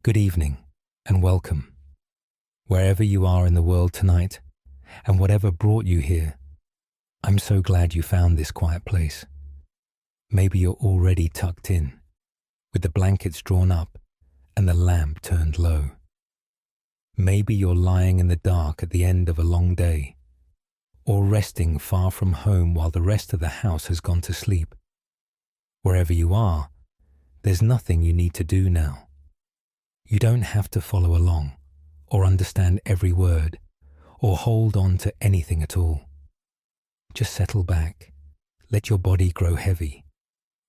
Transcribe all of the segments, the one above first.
Good evening and welcome, wherever you are in the world tonight and whatever brought you here. I'm so glad you found this quiet place. Maybe you're already tucked in, with the blankets drawn up and the lamp turned low. Maybe you're lying in the dark at the end of a long day, or resting far from home while the rest of the house has gone to sleep. Wherever you are, there's nothing you need to do now. You don't have to follow along, or understand every word, or hold on to anything at all. Just settle back, let your body grow heavy,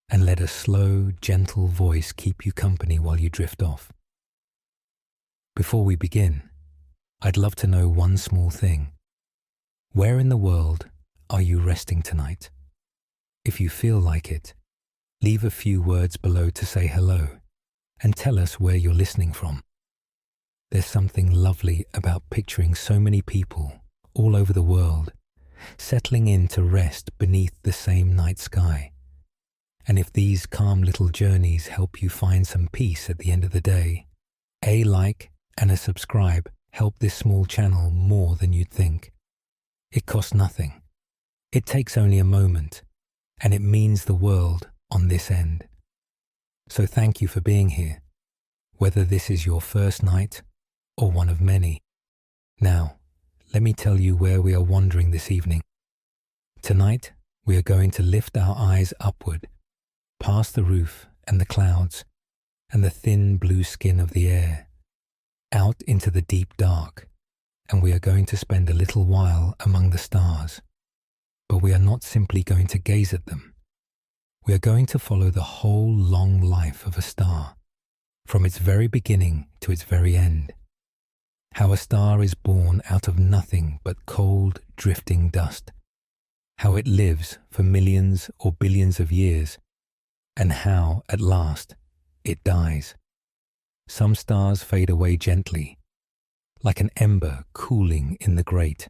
and let a slow, gentle voice keep you company while you drift off. Before we begin, I'd love to know one small thing. Where in the world are you resting tonight? If you feel like it, leave a few words below to say hello and tell us where you're listening from. There's something lovely about picturing so many people all over the world settling in to rest beneath the same night sky. And if these calm little journeys help you find some peace at the end of the day, a like and a subscribe help this small channel more than you'd think. It costs nothing. It takes only a moment, and it means the world on this end. So thank you for being here, whether this is your first night or one of many. Now, let me tell you where we are wandering this evening. Tonight, we are going to lift our eyes upward, past the roof and the clouds and the thin blue skin of the air, out into the deep dark, and we are going to spend a little while among the stars. But we are not simply going to gaze at them. We are going to follow the whole long life of a star, from its very beginning to its very end. How a star is born out of nothing but cold, drifting dust. How it lives for millions or billions of years, and how, at last, it dies. Some stars fade away gently, like an ember cooling in the grate.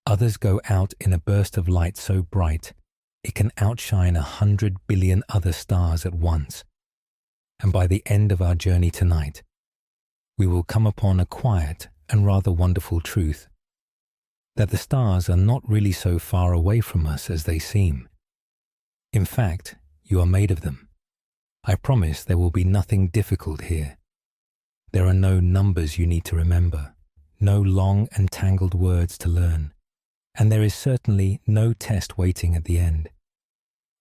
Others go out in a burst of light so bright it can outshine 100 billion other stars at once. And by the end of our journey tonight, we will come upon a quiet and rather wonderful truth, that the stars are not really so far away from us as they seem. In fact, you are made of them. I promise there will be nothing difficult here. There are no numbers you need to remember, no long and tangled words to learn, and there is certainly no test waiting at the end.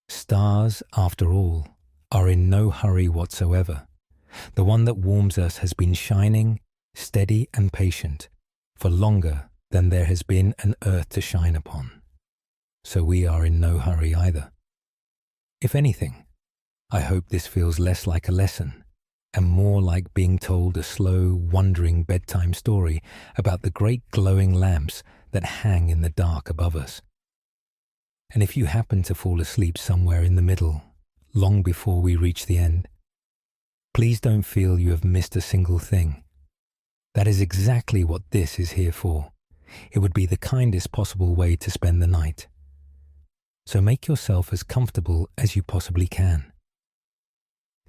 Stars, after all, are in no hurry whatsoever. The one that warms us has been shining, steady and patient, for longer than there has been an earth to shine upon. So we are in no hurry either. If anything, I hope this feels less like a lesson and more like being told a slow, wondering bedtime story about the great glowing lamps that hang in the dark above us. And if you happen to fall asleep somewhere in the middle, long before we reach the end, please don't feel you have missed a single thing. That is exactly what this is here for. It would be the kindest possible way to spend the night. So make yourself as comfortable as you possibly can.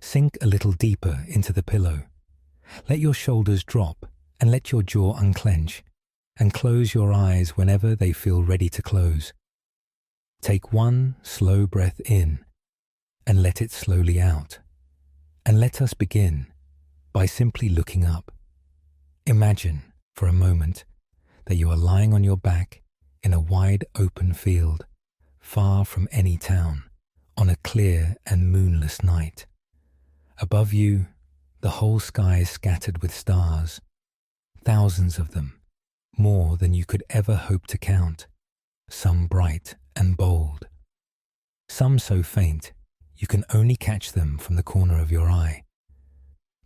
Sink a little deeper into the pillow. Let your shoulders drop and let your jaw unclench, and close your eyes whenever they feel ready to close. Take one slow breath in and let it slowly out. And let us begin by simply looking up. Imagine for a moment that you are lying on your back in a wide open field, far from any town, on a clear and moonless night. Above you, the whole sky is scattered with stars, thousands of them, more than you could ever hope to count, some bright and bold, some so faint you can only catch them from the corner of your eye.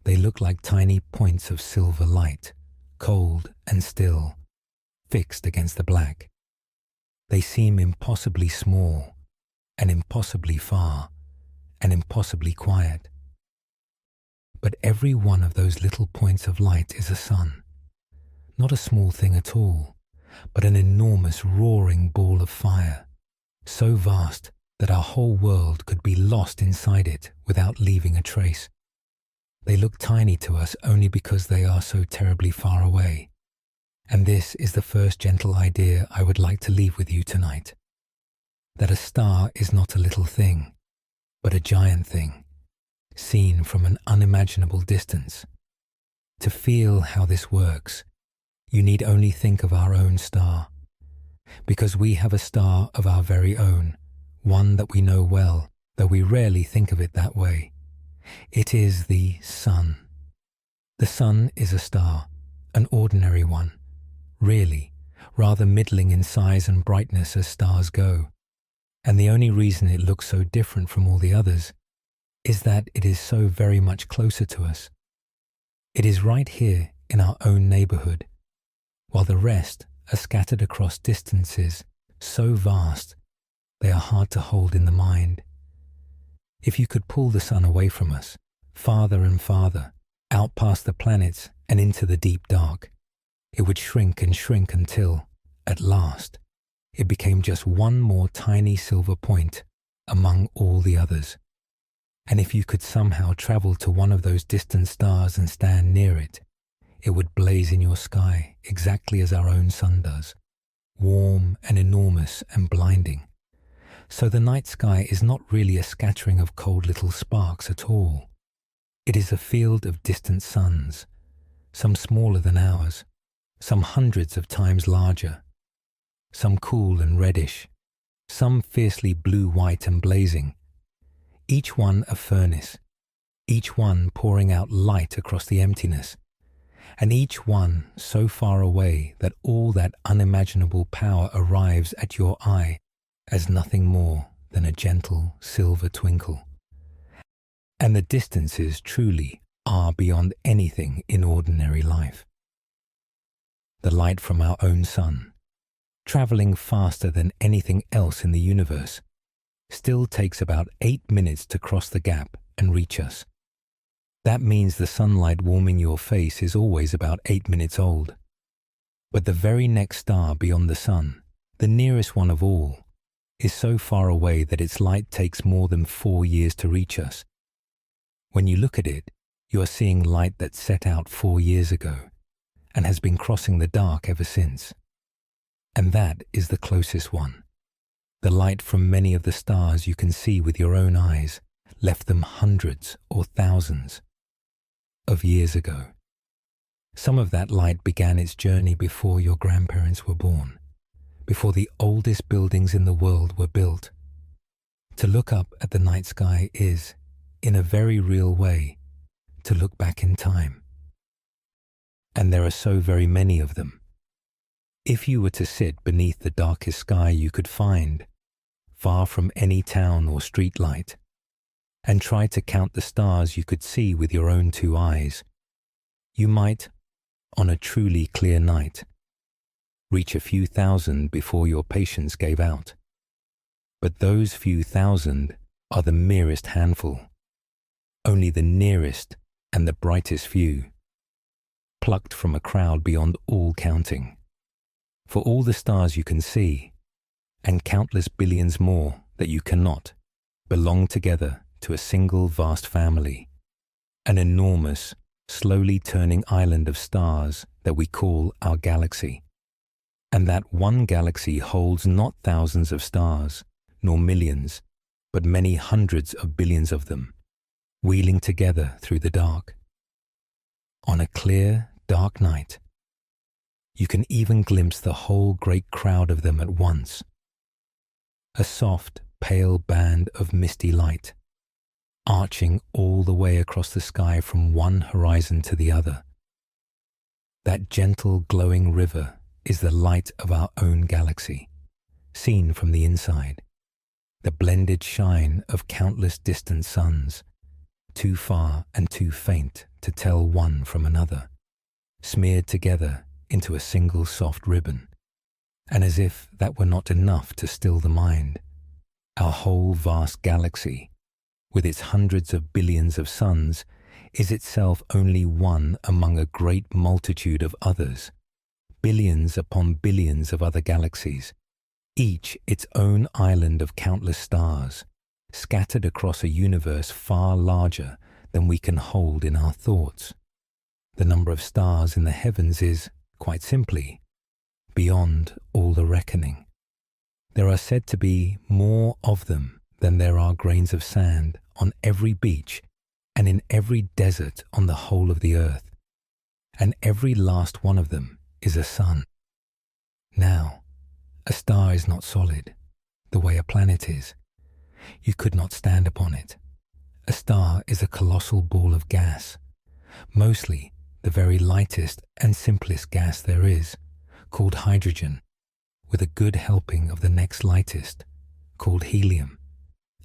They look like tiny points of silver light, cold and still, fixed against the black. They seem impossibly small, and impossibly far, and impossibly quiet. But every one of those little points of light is a sun. Not a small thing at all, but an enormous roaring ball of fire, so vast that our whole world could be lost inside it without leaving a trace. They look tiny to us only because they are so terribly far away. And this is the first gentle idea I would like to leave with you tonight. That a star is not a little thing, but a giant thing, seen from an unimaginable distance. To feel how this works, you need only think of our own star. Because we have a star of our very own, one that we know well, though we rarely think of it that way. It is the sun. The sun is a star, an ordinary one, really, rather middling in size and brightness as stars go. And the only reason it looks so different from all the others is that it is so very much closer to us. It is right here in our own neighborhood, while the rest are scattered across distances so vast they are hard to hold in the mind. If you could pull the sun away from us, farther and farther, out past the planets and into the deep dark, it would shrink and shrink until, at last, it became just one more tiny silver point among all the others. And if you could somehow travel to one of those distant stars and stand near it, it would blaze in your sky exactly as our own sun does, warm and enormous and blinding. So the night sky is not really a scattering of cold little sparks at all. It is a field of distant suns, some smaller than ours, some hundreds of times larger, some cool and reddish, some fiercely blue-white and blazing, each one a furnace, each one pouring out light across the emptiness, and each one so far away that all that unimaginable power arrives at your eye as nothing more than a gentle silver twinkle. And the distances truly are beyond anything in ordinary life. The light from our own sun, traveling faster than anything else in the universe, still takes about 8 minutes to cross the gap and reach us. That means the sunlight warming your face is always about 8 minutes old. But the very next star beyond the sun, the nearest one of all, is so far away that its light takes more than 4 years to reach us. When you look at it, you are seeing light that set out 4 years ago and has been crossing the dark ever since. And that is the closest one. The light from many of the stars you can see with your own eyes left them hundreds or thousands of years ago. Some of that light began its journey before your grandparents were born, before the oldest buildings in the world were built. To look up at the night sky is, in a very real way, to look back in time. And there are so very many of them. If you were to sit beneath the darkest sky you could find, far from any town or street light, and try to count the stars you could see with your own 2 eyes, you might, on a truly clear night, reach a few thousand before your patience gave out. But those few thousand are the merest handful, only the nearest and the brightest few, plucked from a crowd beyond all counting. For all the stars you can see, and countless billions more that you cannot, belong together to a single vast family, an enormous, slowly turning island of stars that we call our galaxy. And that one galaxy holds not thousands of stars, nor millions, but many hundreds of billions of them, wheeling together through the dark. On a clear, dark night, you can even glimpse the whole great crowd of them at once. A soft, pale band of misty light, arching all the way across the sky from one horizon to the other. That gentle, glowing river is the light of our own galaxy, seen from the inside, the blended shine of countless distant suns, too far and too faint to tell one from another, smeared together into a single soft ribbon. And as if that were not enough to still the mind, our whole vast galaxy, with its hundreds of billions of suns, is itself only one among a great multitude of others, billions upon billions of other galaxies, each its own island of countless stars, scattered across a universe far larger than we can hold in our thoughts. The number of stars in the heavens is, quite simply, beyond all the reckoning. There are said to be more of them than there are grains of sand on every beach and in every desert on the whole of the earth, and every last one of them is a sun. Now, a star is not solid, the way a planet is. You could not stand upon it. A star is a colossal ball of gas, mostly the very lightest and simplest gas there is, called hydrogen, with a good helping of the next lightest, called helium,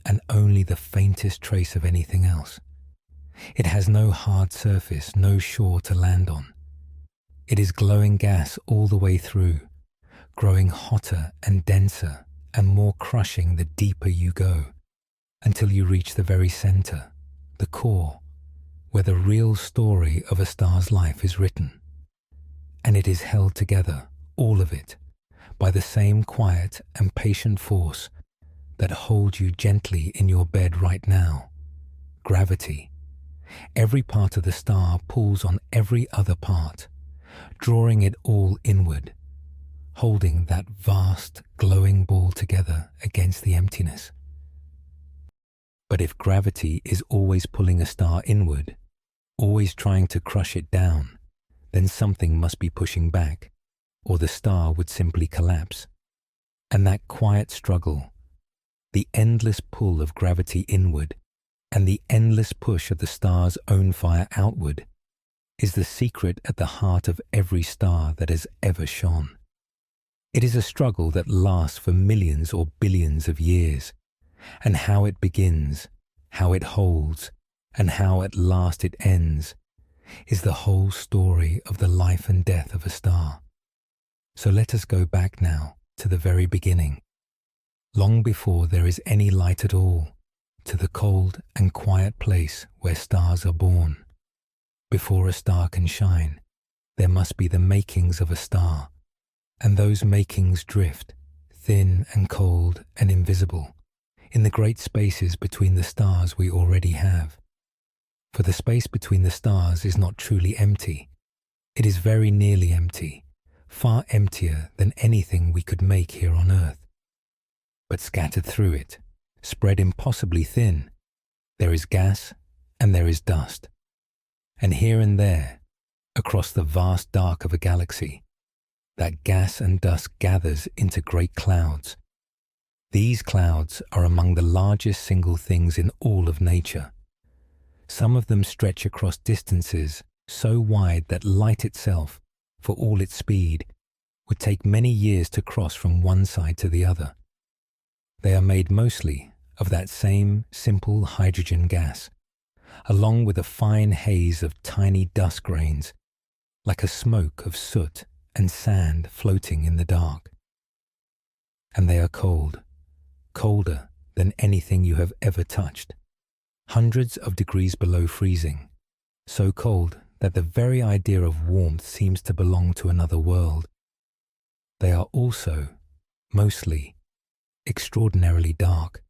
and only the faintest trace of anything else. It has no hard surface, no shore to land on. It is glowing gas all the way through, growing hotter and denser and more crushing the deeper you go, until you reach the very center, the core, where the real story of a star's life is written. And it is held together, all of it, by the same quiet and patient force that holds you gently in your bed right now, gravity. Every part of the star pulls on every other part, drawing it all inward, holding that vast, glowing ball together against the emptiness. But if gravity is always pulling a star inward, always trying to crush it down, then something must be pushing back, or the star would simply collapse. And that quiet struggle, the endless pull of gravity inward, and the endless push of the star's own fire outward, is the secret at the heart of every star that has ever shone. It is a struggle that lasts for millions or billions of years, and how it begins, how it holds, and how at last it ends, is the whole story of the life and death of a star. So let us go back now to the very beginning, long before there is any light at all, to the cold and quiet place where stars are born. Before a star can shine, there must be the makings of a star, and those makings drift, thin and cold and invisible, in the great spaces between the stars we already have. For the space between the stars is not truly empty. It is very nearly empty, far emptier than anything we could make here on earth. But scattered through it, spread impossibly thin, there is gas and there is dust. And here and there, across the vast dark of a galaxy, that gas and dust gathers into great clouds. These clouds are among the largest single things in all of nature. Some of them stretch across distances so wide that light itself, for all its speed, would take many years to cross from one side to the other. They are made mostly of that same simple hydrogen gas, along with a fine haze of tiny dust grains, like a smoke of soot and sand floating in the dark. And they are cold, colder than anything you have ever touched, hundreds of degrees below freezing, so cold that the very idea of warmth seems to belong to another world. They are also, mostly, extraordinarily dark.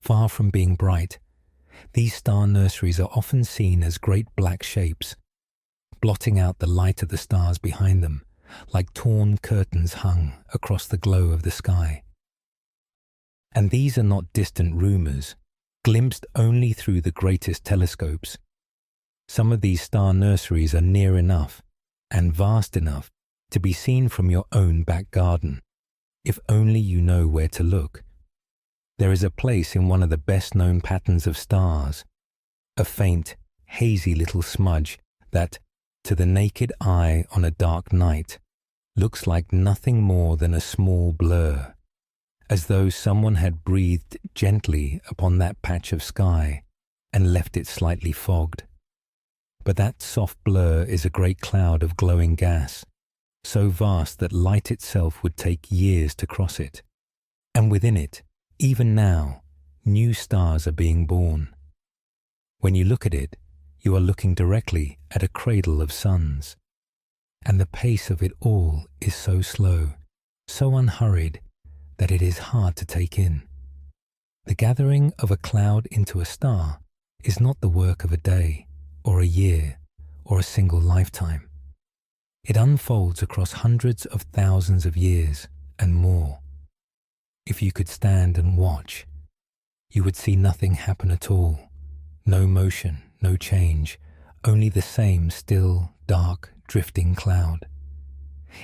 Far from being bright, these star nurseries are often seen as great black shapes, blotting out the light of the stars behind them, like torn curtains hung across the glow of the sky. And these are not distant rumours, glimpsed only through the greatest telescopes. Some of these star nurseries are near enough and vast enough to be seen from your own back garden, if only you know where to look. There is a place in one of the best-known patterns of stars, a faint, hazy little smudge that, to the naked eye on a dark night, looks like nothing more than a small blur, as though someone had breathed gently upon that patch of sky and left it slightly fogged. But that soft blur is a great cloud of glowing gas, so vast that light itself would take years to cross it. And within it, even now, new stars are being born. When you look at it, you are looking directly at a cradle of suns. And the pace of it all is so slow, so unhurried, that it is hard to take in. The gathering of a cloud into a star is not the work of a day or a year or a single lifetime. It unfolds across hundreds of thousands of years and more. If you could stand and watch, you would see nothing happen at all. No motion, no change, only the same still, dark, drifting cloud.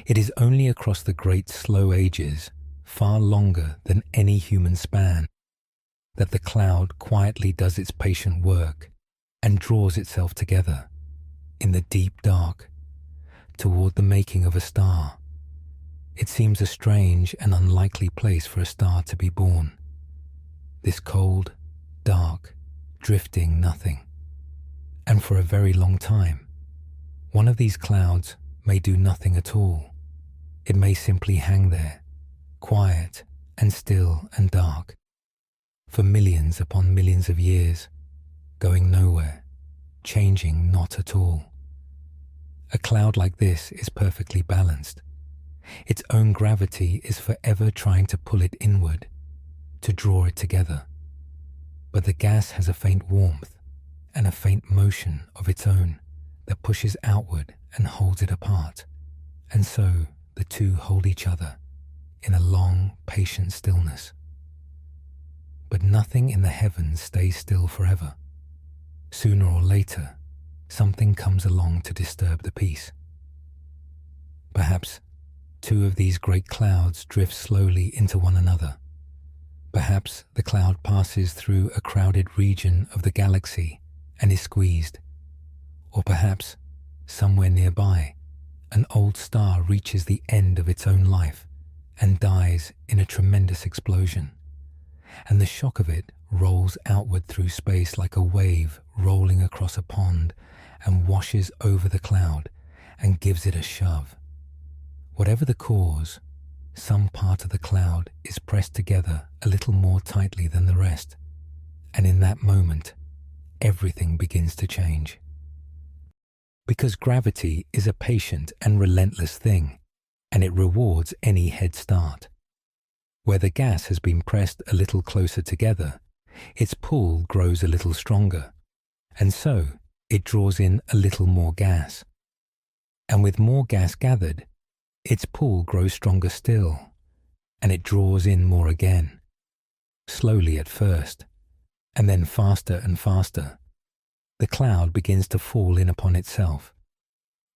It is only across the great slow ages, far longer than any human span, that the cloud quietly does its patient work and draws itself together, in the deep dark, toward the making of a star. It seems a strange and unlikely place for a star to be born. This cold, dark, drifting nothing. And for a very long time, one of these clouds may do nothing at all. It may simply hang there, quiet and still and dark, for millions upon millions of years, going nowhere, changing not at all. A cloud like this is perfectly balanced. Its own gravity is forever trying to pull it inward, to draw it together. But the gas has a faint warmth and a faint motion of its own that pushes outward and holds it apart. And so the two hold each other in a long, patient stillness. But nothing in the heavens stays still forever. Sooner or later, something comes along to disturb the peace. Perhaps two of these great clouds drift slowly into one another. Perhaps the cloud passes through a crowded region of the galaxy and is squeezed. Or perhaps, somewhere nearby, an old star reaches the end of its own life and dies in a tremendous explosion. And the shock of it rolls outward through space like a wave rolling across a pond and washes over the cloud and gives it a shove. Whatever the cause, some part of the cloud is pressed together a little more tightly than the rest, and in that moment, everything begins to change. Because gravity is a patient and relentless thing, and it rewards any head start. Where the gas has been pressed a little closer together, its pull grows a little stronger, and so it draws in a little more gas. And with more gas gathered, its pull grows stronger still, and it draws in more again, slowly at first, and then faster and faster. The cloud begins to fall in upon itself,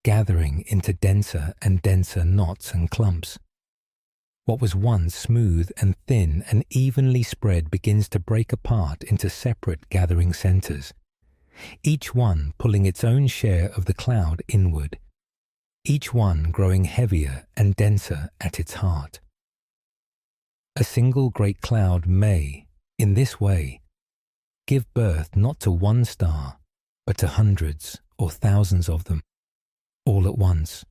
gathering into denser and denser knots and clumps. What was once smooth and thin and evenly spread begins to break apart into separate gathering centers, each one pulling its own share of the cloud inward, each one growing heavier and denser at its heart. A single great cloud may, in this way, give birth not to one star, but to hundreds or thousands of them, all at once,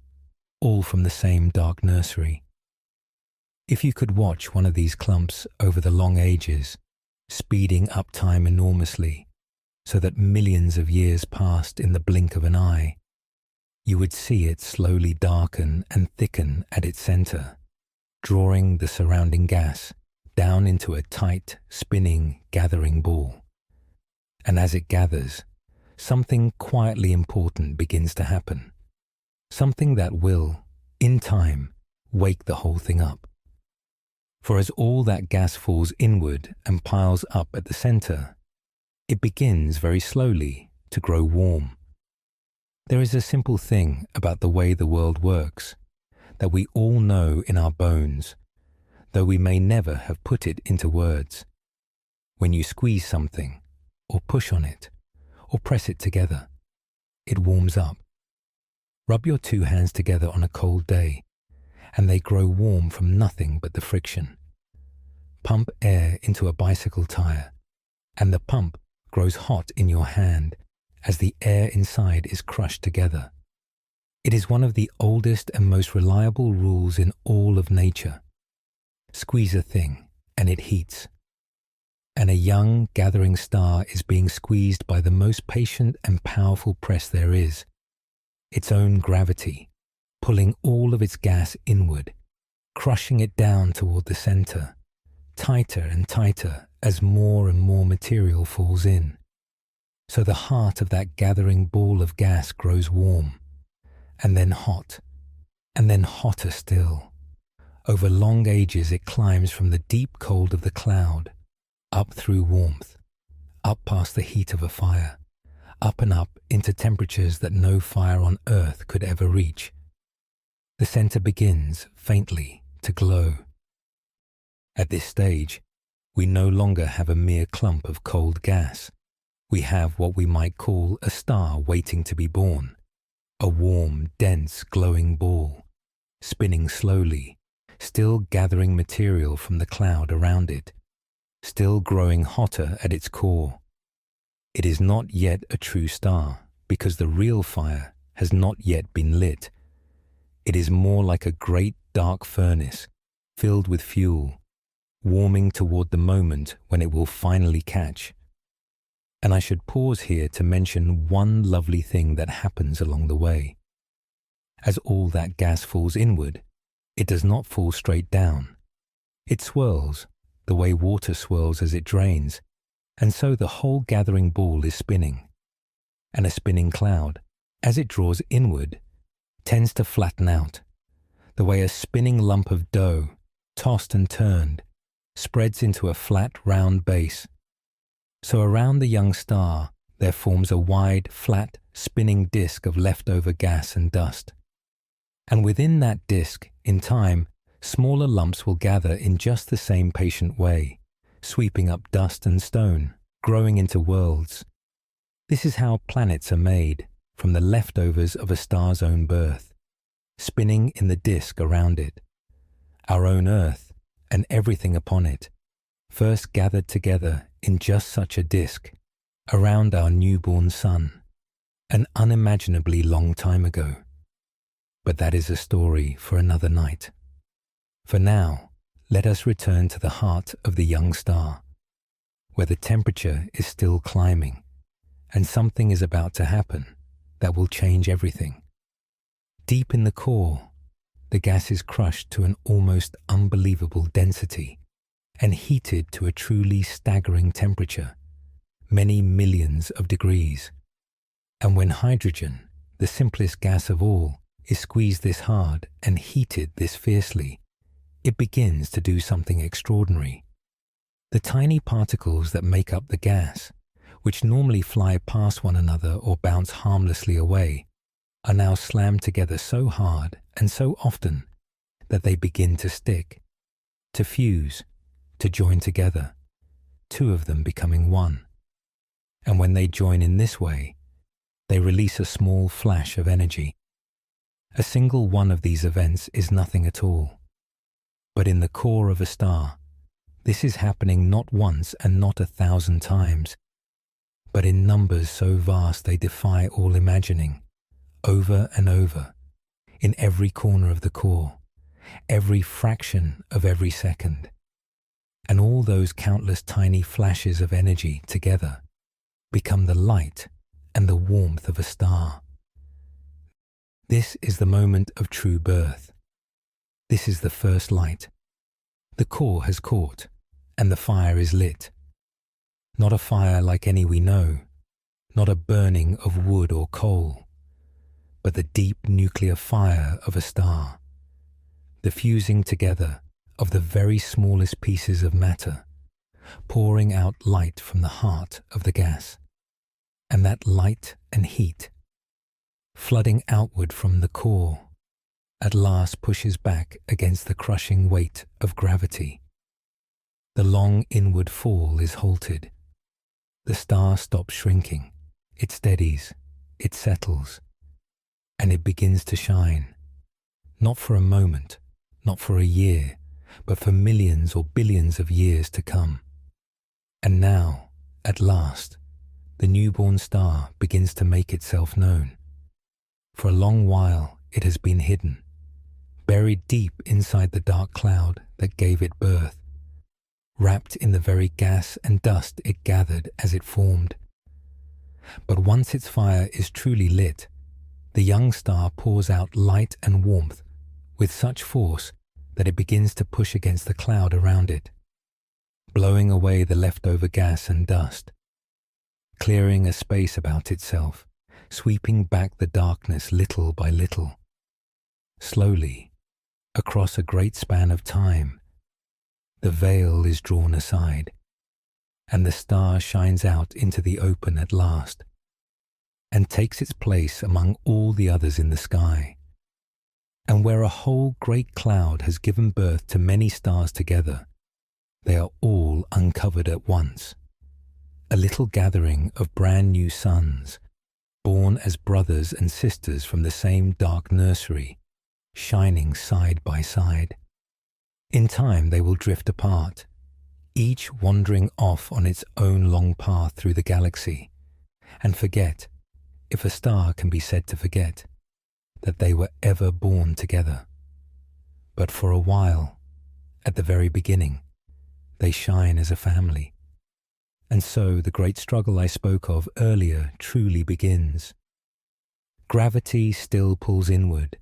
all from the same dark nursery. If you could watch one of these clumps over the long ages, speeding up time enormously, so that millions of years passed in the blink of an eye, you would see it slowly darken and thicken at its center, drawing the surrounding gas down into a tight, spinning, gathering ball. And as it gathers, something quietly important begins to happen, something that will, in time, wake the whole thing up. For as all that gas falls inward and piles up at the center, it begins very slowly to grow warm. There is a simple thing about the way the world works that we all know in our bones, though we may never have put it into words. When you squeeze something, or push on it, or press it together, it warms up. Rub your two hands together on a cold day, and they grow warm from nothing but the friction. Pump air into a bicycle tire, and the pump grows hot in your hand as the air inside is crushed together. It is one of the oldest and most reliable rules in all of nature. Squeeze a thing, and it heats. And a young, gathering star is being squeezed by the most patient and powerful press there is, its own gravity, pulling all of its gas inward, crushing it down toward the center, tighter and tighter as more and more material falls in. So the heart of that gathering ball of gas grows warm, and then hot, and then hotter still. Over long ages it climbs from the deep cold of the cloud, up through warmth, up past the heat of a fire, up and up into temperatures that no fire on Earth could ever reach. The center begins, faintly, to glow. At this stage, we no longer have a mere clump of cold gas. We have what we might call a star waiting to be born, a warm, dense, glowing ball, spinning slowly, still gathering material from the cloud around it, still growing hotter at its core. It is not yet a true star, because the real fire has not yet been lit. It is more like a great dark furnace, filled with fuel, warming toward the moment when it will finally catch. And I should pause here to mention one lovely thing that happens along the way. As all that gas falls inward, it does not fall straight down. It swirls, the way water swirls as it drains, and so the whole gathering ball is spinning. And a spinning cloud, as it draws inward, tends to flatten out, the way a spinning lump of dough, tossed and turned, spreads into a flat, round base. So around the young star there forms a wide, flat, spinning disk of leftover gas and dust. And within that disk, in time, smaller lumps will gather in just the same patient way, sweeping up dust and stone, growing into worlds. This is how planets are made, from the leftovers of a star's own birth, spinning in the disk around it. Our own Earth, and everything upon it, first gathered together in just such a disk, around our newborn sun, an unimaginably long time ago. But that is a story for another night. For now, let us return to the heart of the young star, where the temperature is still climbing, and something is about to happen that will change everything. Deep in the core, the gas is crushed to an almost unbelievable density and heated to a truly staggering temperature, many millions of degrees. And when hydrogen, the simplest gas of all, is squeezed this hard and heated this fiercely, it begins to do something extraordinary. The tiny particles that make up the gas, which normally fly past one another or bounce harmlessly away, are now slammed together so hard and so often that they begin to stick, to fuse, to join together, two of them becoming one. And when they join in this way, they release a small flash of energy. A single one of these events is nothing at all. But in the core of a star, this is happening not once and not 1,000 times, but in numbers so vast they defy all imagining, over and over, in every corner of the core, every fraction of every second. And all those countless tiny flashes of energy together become the light and the warmth of a star. This is the moment of true birth. This is the first light. The core has caught, and the fire is lit. Not a fire like any we know, not a burning of wood or coal, but the deep nuclear fire of a star, the fusing together of the very smallest pieces of matter, pouring out light from the heart of the gas. And that light and heat, flooding outward from the core, at last pushes back against the crushing weight of gravity. The long inward fall is halted. The star stops shrinking. It steadies. It settles. And it begins to shine. Not for a moment, not for a year, but for millions or billions of years to come. And now, at last, the newborn star begins to make itself known. For a long while it has been hidden, buried deep inside the dark cloud that gave it birth, wrapped in the very gas and dust it gathered as it formed. But once its fire is truly lit, the young star pours out light and warmth with such force that it begins to push against the cloud around it, blowing away the leftover gas and dust. clearing a space about itself, sweeping back the darkness little by little. Slowly, across a great span of time, the veil is drawn aside, and the star shines out into the open at last, and takes its place among all the others in the sky. And where a whole great cloud has given birth to many stars together, they are all uncovered at once. A little gathering of brand new suns, born as brothers and sisters from the same dark nursery, shining side by side. In time they will drift apart, each wandering off on its own long path through the galaxy, and forget, if a star can be said to forget, that they were ever born together. But for a while, at the very beginning, they shine as a family. And so the great struggle I spoke of earlier truly begins. Gravity still pulls inward,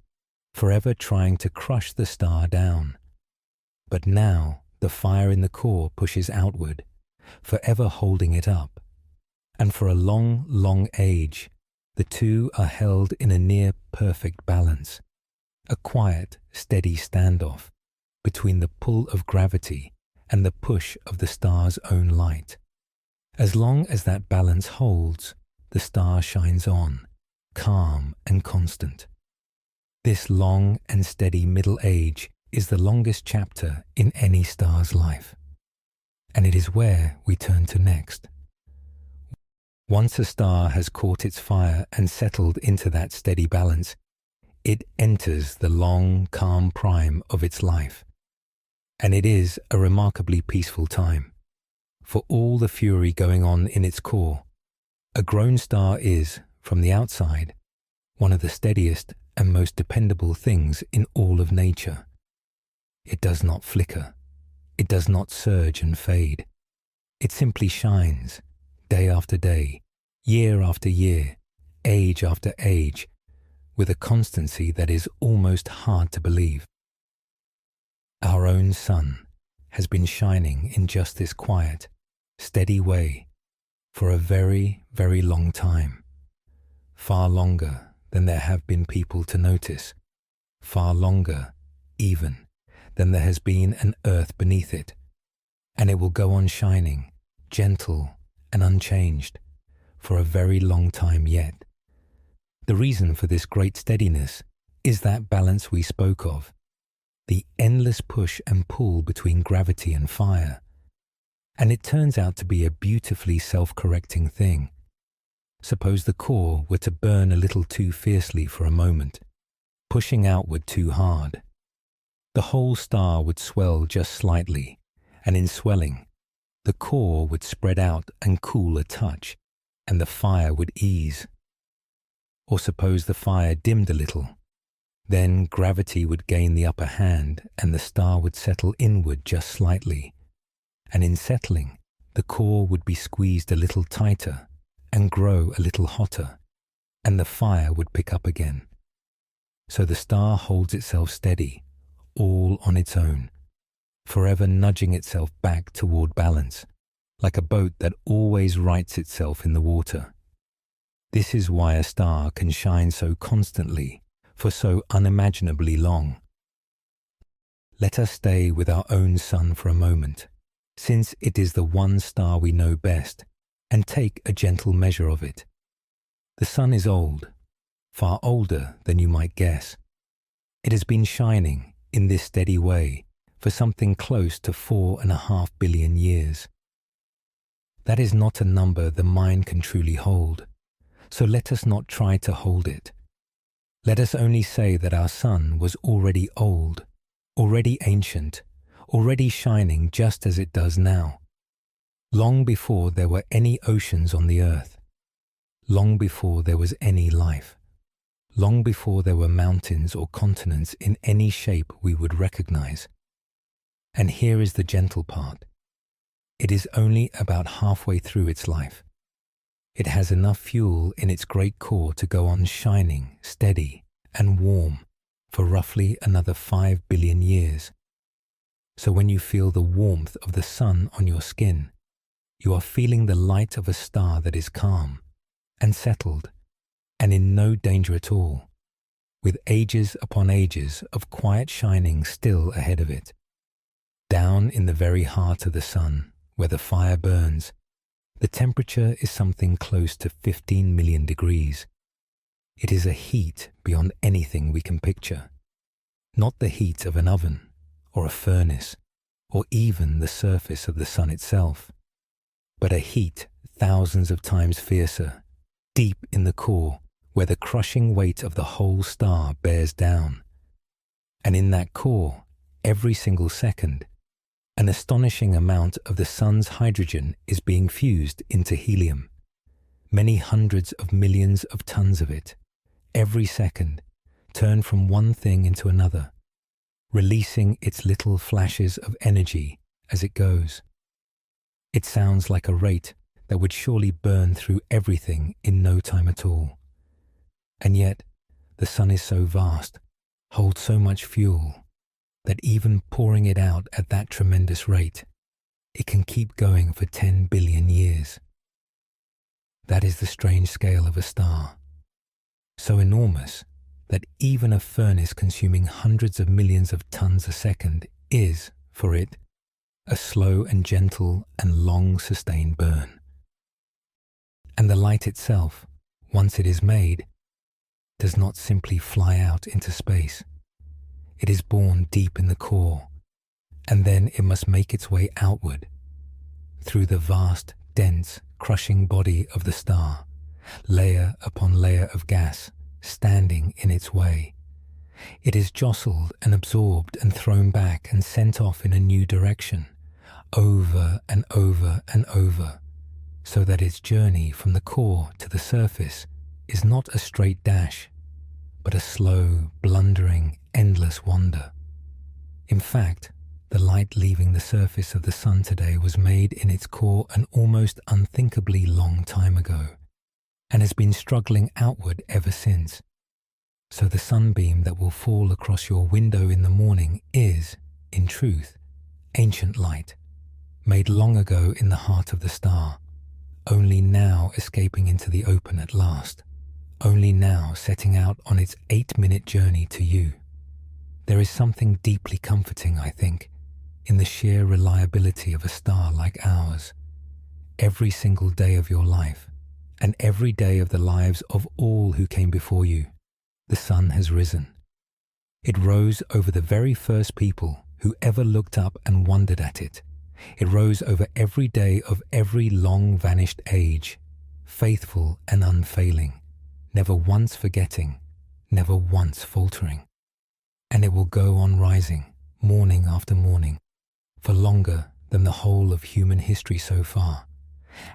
forever trying to crush the star down. But now the fire in the core pushes outward, forever holding it up. And for a long, long age, the two are held in a near-perfect balance, a quiet, steady standoff between the pull of gravity and the push of the star's own light. As long as that balance holds, the star shines on, calm and constant. This long and steady middle age is the longest chapter in any star's life, and it is where we turn to next. Once a star has caught its fire and settled into that steady balance, it enters the long, calm prime of its life. And it is a remarkably peaceful time. For all the fury going on in its core, a grown star is, from the outside, one of the steadiest and most dependable things in all of nature. It does not flicker. It does not surge and fade. It simply shines, day after day, year after year, age after age, with a constancy that is almost hard to believe. Our own sun has been shining in just this quiet, steady way for a very, very long time, far longer than there have been people to notice, far longer, even, than there has been an earth beneath it, and it will go on shining, gentle and unchanged, for a very long time yet. The reason for this great steadiness is that balance we spoke of, the endless push and pull between gravity and fire, and it turns out to be a beautifully self-correcting thing. Suppose the core were to burn a little too fiercely for a moment, pushing outward too hard. The whole star would swell just slightly, and in swelling, the core would spread out and cool a touch, and the fire would ease. Or suppose the fire dimmed a little, then gravity would gain the upper hand and the star would settle inward just slightly, and in settling, the core would be squeezed a little tighter and grow a little hotter, and the fire would pick up again. So the star holds itself steady, all on its own, forever nudging itself back toward balance, like a boat that always rights itself in the water. This is why a star can shine so constantly for so unimaginably long. Let us stay with our own sun for a moment, since it is the one star we know best, and take a gentle measure of it. The sun is old, far older than you might guess. It has been shining in this steady way for something close to 4.5 billion years. That is not a number the mind can truly hold, so let us not try to hold it. Let us only say that our sun was already old, already ancient, already shining just as it does now, long before there were any oceans on the earth, long before there was any life, long before there were mountains or continents in any shape we would recognize. And here is the gentle part. It is only about halfway through its life. It has enough fuel in its great core to go on shining, steady, and warm for roughly another 5 billion years. So when you feel the warmth of the sun on your skin, you are feeling the light of a star that is calm and settled and in no danger at all, with ages upon ages of quiet shining still ahead of it. Down in the very heart of the sun, where the fire burns, the temperature is something close to 15 million degrees. It is a heat beyond anything we can picture. Not the heat of an oven or a furnace or even the surface of the sun itself, but a heat thousands of times fiercer, deep in the core where the crushing weight of the whole star bears down. And in that core, every single second, an astonishing amount of the sun's hydrogen is being fused into helium. Many hundreds of millions of tons of it, every second, turn from one thing into another, releasing its little flashes of energy as it goes. It sounds like a rate that would surely burn through everything in no time at all. And yet, the sun is so vast, holds so much fuel, that even pouring it out at that tremendous rate, it can keep going for 10 billion years. That is the strange scale of a star, so enormous that even a furnace consuming hundreds of millions of tons a second is, for it, a slow and gentle and long-sustained burn. And the light itself, once it is made, does not simply fly out into space. It is born deep in the core, and then it must make its way outward, through the vast, dense, crushing body of the star, layer upon layer of gas, standing in its way. It is jostled and absorbed and thrown back and sent off in a new direction, over and over and over, so that its journey from the core to the surface is not a straight dash, but a slow, blundering, endless wander. In fact, the light leaving the surface of the sun today was made in its core an almost unthinkably long time ago, and has been struggling outward ever since. So the sunbeam that will fall across your window in the morning is, in truth, ancient light, made long ago in the heart of the star, only now escaping into the open at last, only now setting out on its 8-minute journey to you. There is something deeply comforting, I think, in the sheer reliability of a star like ours. Every single day of your life, and every day of the lives of all who came before you, the sun has risen. It rose over the very first people who ever looked up and wondered at it. It rose over every day of every long-vanished age, faithful and unfailing, never once forgetting, never once faltering. And it will go on rising, morning after morning, for longer than the whole of human history so far,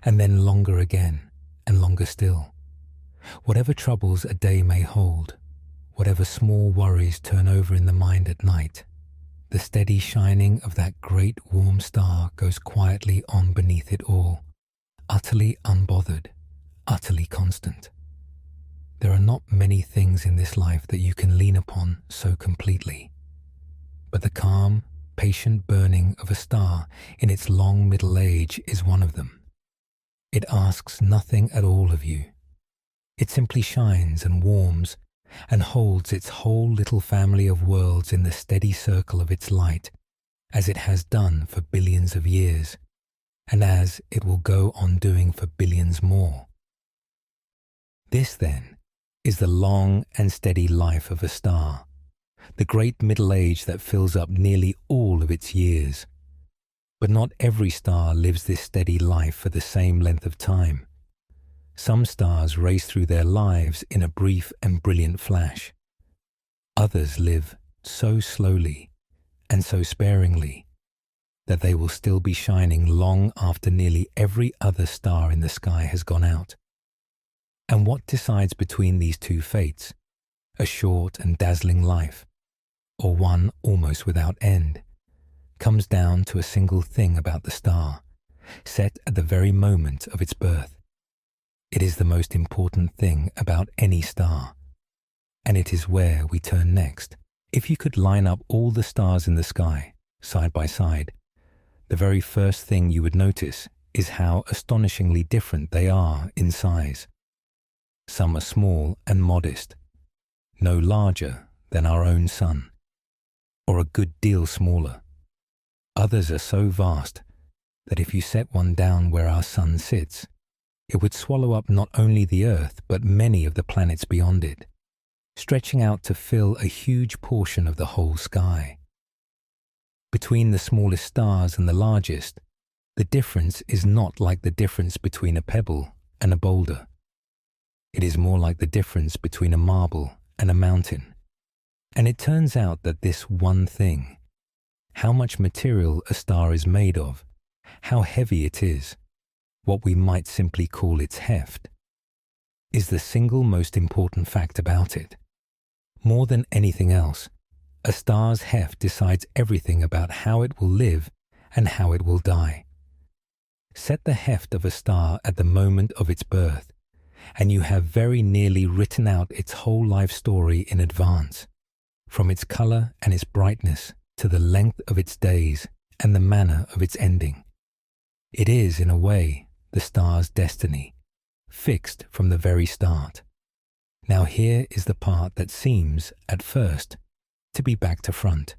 and then longer again, and longer still. Whatever troubles a day may hold, whatever small worries turn over in the mind at night, the steady shining of that great warm star goes quietly on beneath it all, utterly unbothered, utterly constant. There are not many things in this life that you can lean upon so completely, but the calm, patient burning of a star in its long middle age is one of them. It asks nothing at all of you. It simply shines and warms and holds its whole little family of worlds in the steady circle of its light, as it has done for billions of years, and as it will go on doing for billions more. This, then, is the long and steady life of a star, the great middle age that fills up nearly all of its years. But not every star lives this steady life for the same length of time. Some stars race through their lives in a brief and brilliant flash. Others live so slowly and so sparingly that they will still be shining long after nearly every other star in the sky has gone out. And what decides between these two fates, a short and dazzling life, or one almost without end, comes down to a single thing about the star, set at the very moment of its birth. It is the most important thing about any star, and it is where we turn next. If you could line up all the stars in the sky, side by side, the very first thing you would notice is how astonishingly different they are in size. Some are small and modest, no larger than our own sun, or a good deal smaller. Others are so vast that if you set one down where our sun sits, it would swallow up not only the Earth but many of the planets beyond it, stretching out to fill a huge portion of the whole sky. Between the smallest stars and the largest, the difference is not like the difference between a pebble and a boulder. It is more like the difference between a marble and a mountain. And it turns out that this one thing, how much material a star is made of, how heavy it is, what we might simply call its heft, is the single most important fact about it. More than anything else, a star's heft decides everything about how it will live and how it will die. Set the heft of a star at the moment of its birth, and you have very nearly written out its whole life story in advance, from its color and its brightness to the length of its days and the manner of its ending. It is, in a way, the star's destiny, fixed from the very start. Now here is the part that seems, at first, to be back to front.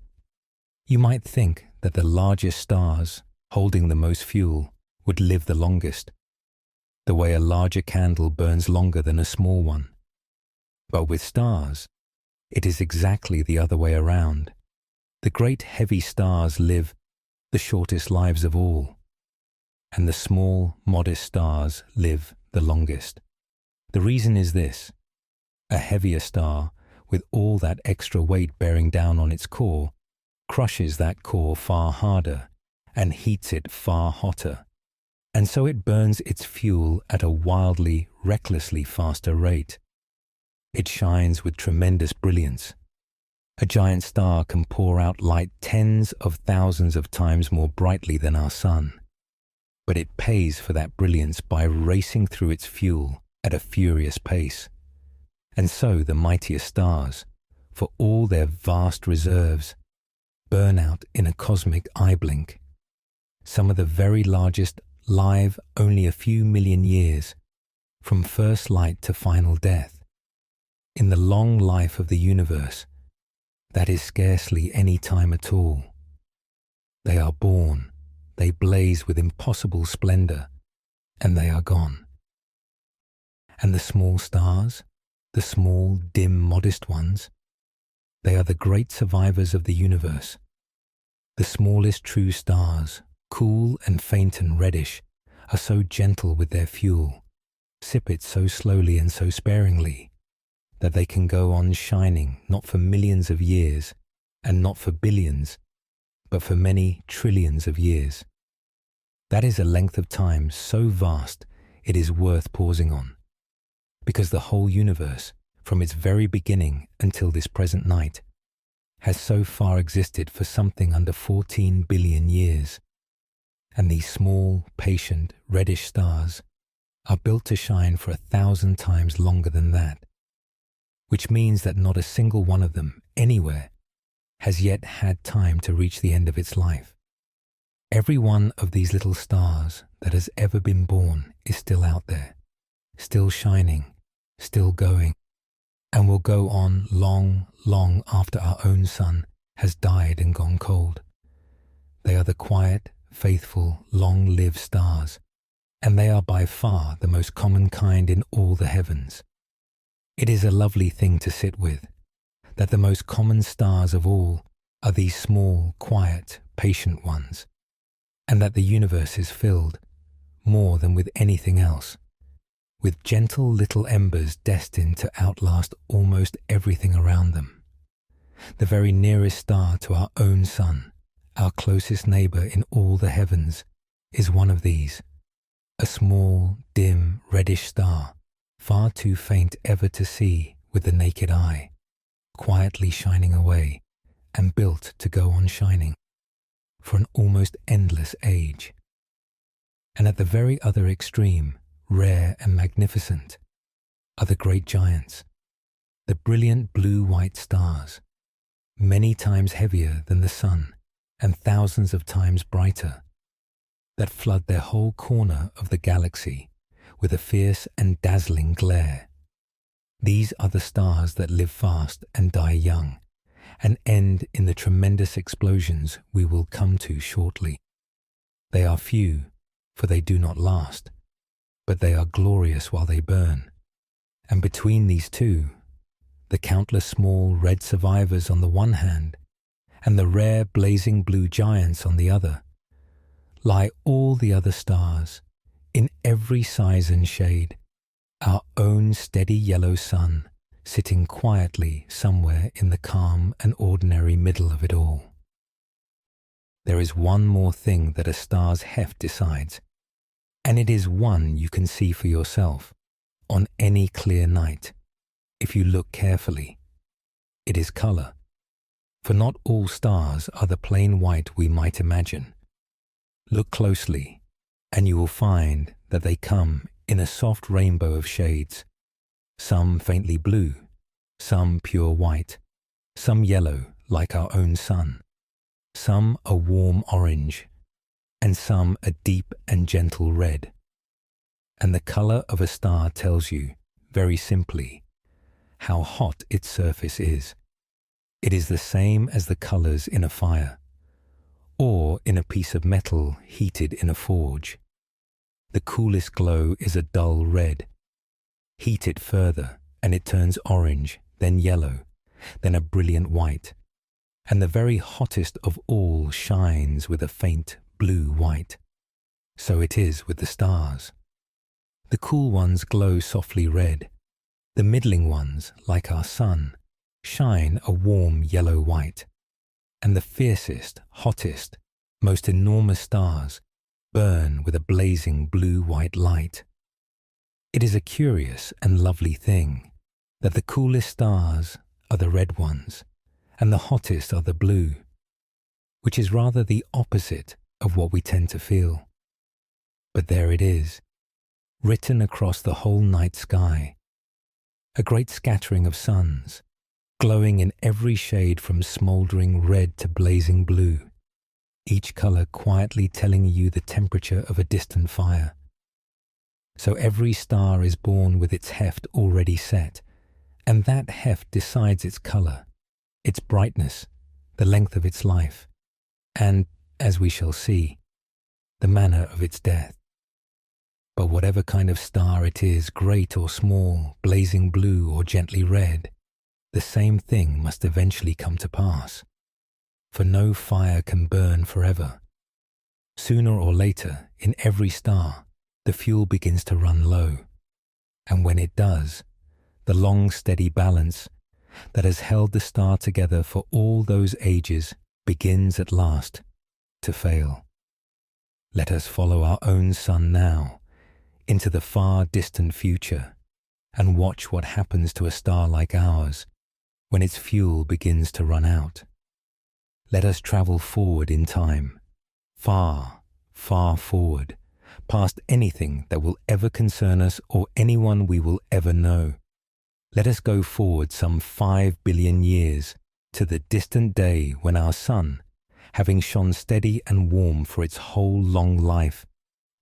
You might think that the largest stars, holding the most fuel, would live the longest, the way a larger candle burns longer than a small one. But with stars, it is exactly the other way around. The great heavy stars live the shortest lives of all, and the small, modest stars live the longest. The reason is this: a heavier star, with all that extra weight bearing down on its core, crushes that core far harder and heats it far hotter, and so it burns its fuel at a wildly, recklessly faster rate. It shines with tremendous brilliance. A giant star can pour out light tens of thousands of times more brightly than our sun, but it pays for that brilliance by racing through its fuel at a furious pace. And so the mightiest stars, for all their vast reserves, burn out in a cosmic eye blink. Some of the very largest live only a few million years, from first light to final death. In the long life of the universe, that is scarcely any time at all. They are born, they blaze with impossible splendor, and they are gone. And the small stars, the small, dim, modest ones, they are the great survivors of the universe. The smallest true stars, cool and faint and reddish, are so gentle with their fuel, sip it so slowly and so sparingly, that they can go on shining not for millions of years, and not for billions, but for many trillions of years. That is a length of time so vast it is worth pausing on, because the whole universe, from its very beginning until this present night, has so far existed for something under 14 billion years. And these small, patient, reddish stars are built to shine for 1,000 times longer than that, which means that not a single one of them, anywhere, has yet had time to reach the end of its life. Every one of these little stars that has ever been born is still out there, still shining, still going, and will go on long, long after our own sun has died and gone cold. They are the quiet, faithful, long-lived stars, and they are by far the most common kind in all the heavens. It is a lovely thing to sit with, that the most common stars of all are these small, quiet, patient ones, and that the universe is filled, more than with anything else, with gentle little embers destined to outlast almost everything around them. The very nearest star to our own sun, our closest neighbor in all the heavens, is one of these, a small, dim, reddish star, far too faint ever to see with the naked eye, quietly shining away and built to go on shining for an almost endless age. And at the very other extreme, rare and magnificent, are the great giants, the brilliant blue-white stars, many times heavier than the sun and thousands of times brighter. that flood their whole corner of the galaxy with a fierce and dazzling glare. These are the stars that live fast and die young, and end in the tremendous explosions we will come to shortly. They are few, for they do not last, but they are glorious while they burn. And between these two, the countless small red survivors on the one hand, and the rare blazing blue giants on the other, lie all the other stars, in every size and shade, our own steady yellow sun, sitting quietly somewhere in the calm and ordinary middle of it all. There is one more thing that a star's heft decides, and it is one you can see for yourself on any clear night, if you look carefully. It is color, for not all stars are the plain white we might imagine. Look closely, and you will find that they come in a soft rainbow of shades, some faintly blue, some pure white, some yellow like our own sun, some a warm orange, and some a deep and gentle red. And the color of a star tells you, very simply, how hot its surface is. It is the same as the colors in a fire, or in a piece of metal heated in a forge. The coolest glow is a dull red. Heat it further, and it turns orange, then yellow, then a brilliant white. And the very hottest of all shines with a faint blue-white. So it is with the stars. The cool ones glow softly red. The middling ones, like our sun, shine a warm yellow-white. And the fiercest, hottest, most enormous stars burn with a blazing blue-white light. It is a curious and lovely thing that the coolest stars are the red ones, and the hottest are the blue, which is rather the opposite of what we tend to feel. But there it is, written across the whole night sky, a great scattering of suns, glowing in every shade from smouldering red to blazing blue, each color quietly telling you the temperature of a distant fire. So every star is born with its heft already set, and that heft decides its color, its brightness, the length of its life, and, as we shall see, the manner of its death. But whatever kind of star it is, great or small, blazing blue or gently red, the same thing must eventually come to pass. For no fire can burn forever. Sooner or later, in every star, the fuel begins to run low. And when it does, the long steady balance that has held the star together for all those ages begins at last to fail. Let us follow our own sun now into the far distant future and watch what happens to a star like ours when its fuel begins to run out. Let us travel forward in time, far, far forward, past anything that will ever concern us or anyone we will ever know. Let us go forward some 5 billion years to the distant day when our sun, having shone steady and warm for its whole long life,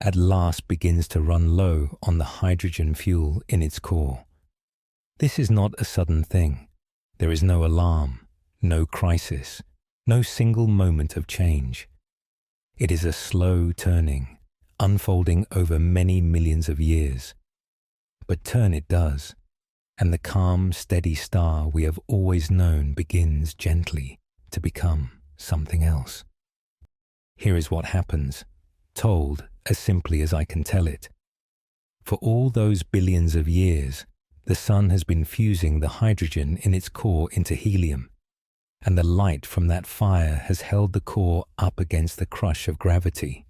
at last begins to run low on the hydrogen fuel in its core. This is not a sudden thing. There is no alarm, no crisis, no single moment of change. It is a slow turning, unfolding over many millions of years. But turn it does, and the calm, steady star we have always known begins gently to become something else. Here is what happens, told as simply as I can tell it. For all those billions of years, the sun has been fusing the hydrogen in its core into helium, and the light from that fire has held the core up against the crush of gravity.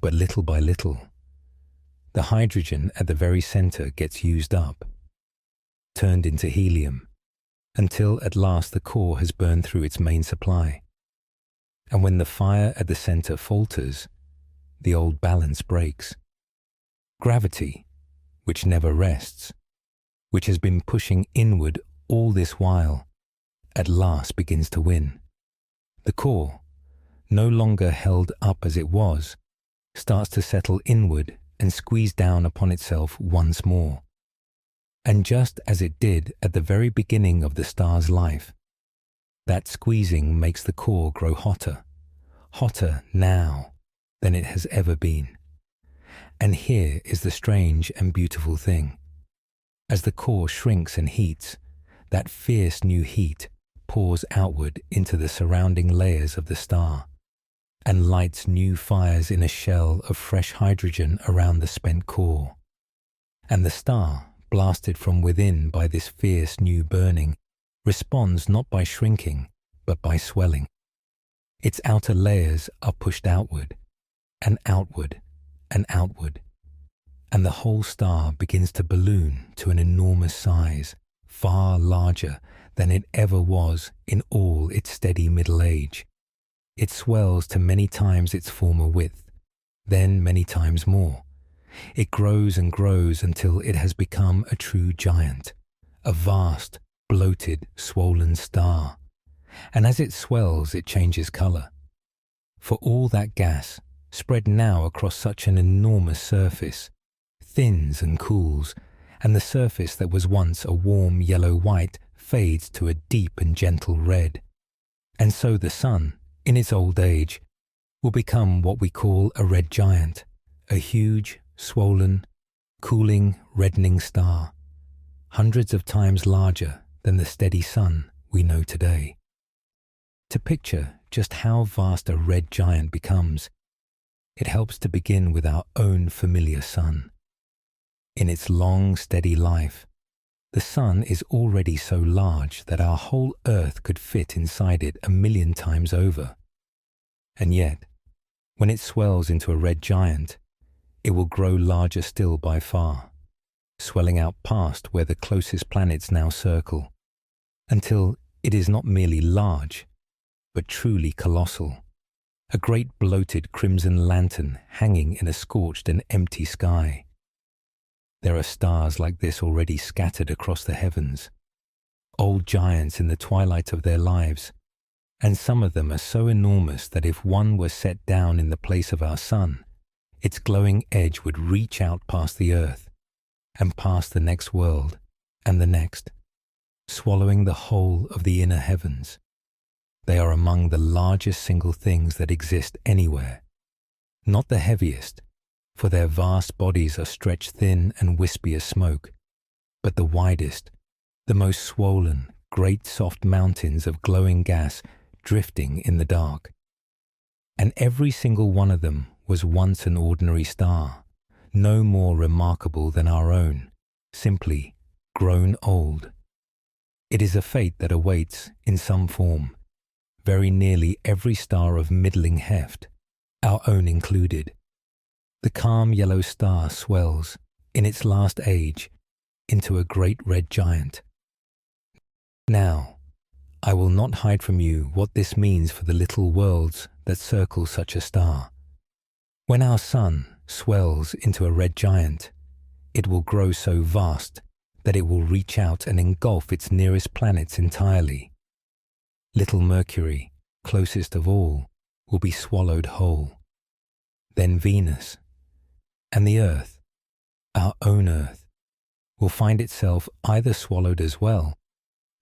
But little by little, the hydrogen at the very center gets used up, turned into helium, until at last the core has burned through its main supply. And when the fire at the center falters, the old balance breaks. Gravity, which never rests, which has been pushing inward all this while, at last begins to win. The core, no longer held up as it was, starts to settle inward and squeeze down upon itself once more. And just as it did at the very beginning of the star's life, that squeezing makes the core grow hotter, hotter now than it has ever been. And here is the strange and beautiful thing. As the core shrinks and heats, that fierce new heat pours outward into the surrounding layers of the star and lights new fires in a shell of fresh hydrogen around the spent core. And the star, blasted from within by this fierce new burning, responds not by shrinking, but by swelling. Its outer layers are pushed outward, and outward, and outward, and the whole star begins to balloon to an enormous size, far larger than it ever was in all its steady middle age. It swells to many times its former width, then many times more. It grows and grows until it has become a true giant, a vast, bloated, swollen star. And as it swells, it changes colour. For all that gas, spread now across such an enormous surface, thins and cools, and the surface that was once a warm yellow-white fades to a deep and gentle red. And so the sun, in its old age, will become what we call a red giant, a huge, swollen, cooling, reddening star, hundreds of times larger than the steady sun we know today. To picture just how vast a red giant becomes, it helps to begin with our own familiar sun. In its long, steady life, the sun is already so large that our whole Earth could fit inside it 1,000,000 times over. And yet, when it swells into a red giant, it will grow larger still by far, swelling out past where the closest planets now circle, until it is not merely large, but truly colossal, a great bloated crimson lantern hanging in a scorched and empty sky. There are stars like this already scattered across the heavens, old giants in the twilight of their lives, and some of them are so enormous that if one were set down in the place of our sun, its glowing edge would reach out past the Earth, and past the next world, and the next, swallowing the whole of the inner heavens. They are among the largest single things that exist anywhere, not the heaviest, for their vast bodies are stretched thin and wispy as smoke, but the widest, the most swollen, great soft mountains of glowing gas drifting in the dark. And every single one of them was once an ordinary star, no more remarkable than our own, simply grown old. It is a fate that awaits, in some form, very nearly every star of middling heft, our own included. The calm yellow star swells, in its last age, into a great red giant. Now, I will not hide from you what this means for the little worlds that circle such a star. When our sun swells into a red giant, it will grow so vast that it will reach out and engulf its nearest planets entirely. Little Mercury, closest of all, will be swallowed whole. Then Venus, and the Earth, our own Earth, will find itself either swallowed as well,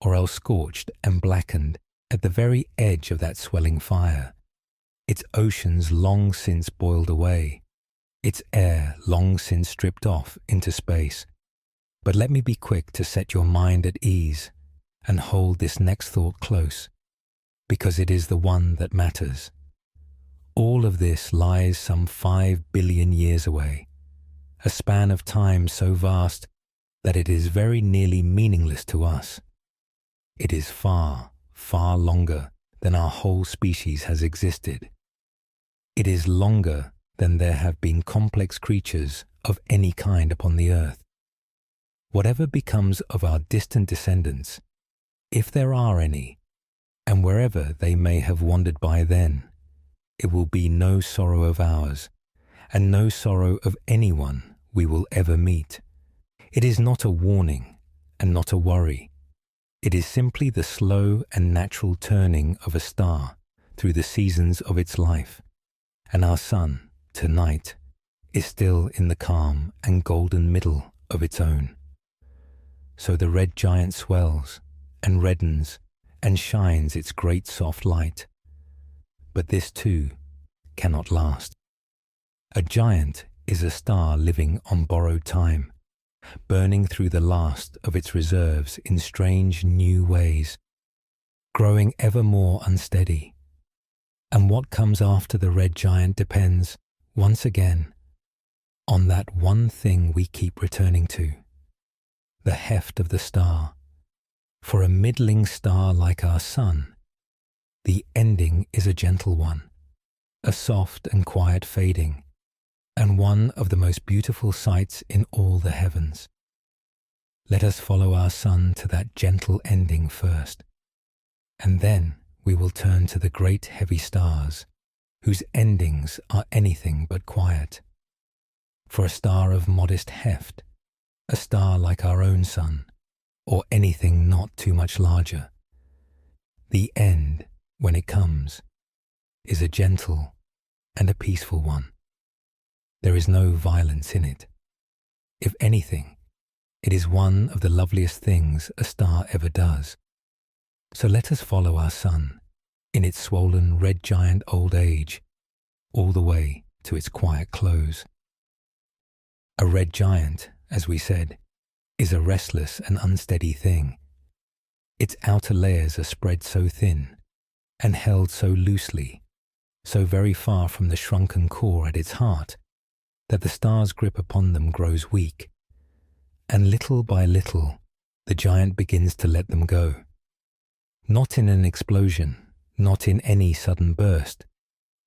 or else scorched and blackened at the very edge of that swelling fire, its oceans long since boiled away, its air long since stripped off into space. But let me be quick to set your mind at ease and hold this next thought close, because it is the one that matters. All of this lies some 5 billion years away, a span of time so vast that it is very nearly meaningless to us. It is far, far longer than our whole species has existed. It is longer than there have been complex creatures of any kind upon the earth. Whatever becomes of our distant descendants, if there are any, and wherever they may have wandered by then, it will be no sorrow of ours, and no sorrow of anyone we will ever meet. It is not a warning, and not a worry. It is simply the slow and natural turning of a star through the seasons of its life, and our sun, tonight, is still in the calm and golden middle of its own. So the red giant swells and reddens and shines its great soft light. But this too cannot last. A giant is a star living on borrowed time, burning through the last of its reserves in strange new ways, growing ever more unsteady. And what comes after the red giant depends, once again, on that one thing we keep returning to, the heft of the star. For a middling star like our sun, the ending is a gentle one, a soft and quiet fading, and one of the most beautiful sights in all the heavens. Let us follow our sun to that gentle ending first, and then we will turn to the great heavy stars, whose endings are anything but quiet. For a star of modest heft, a star like our own sun, or anything not too much larger, the end, when it comes, is a gentle and a peaceful one. There is no violence in it. If anything, it is one of the loveliest things a star ever does. So let us follow our sun in its swollen red giant old age, all the way to its quiet close. A red giant, as we said, is a restless and unsteady thing. Its outer layers are spread so thin and held so loosely, so very far from the shrunken core at its heart, that the star's grip upon them grows weak, and little by little the giant begins to let them go. Not in an explosion, not in any sudden burst,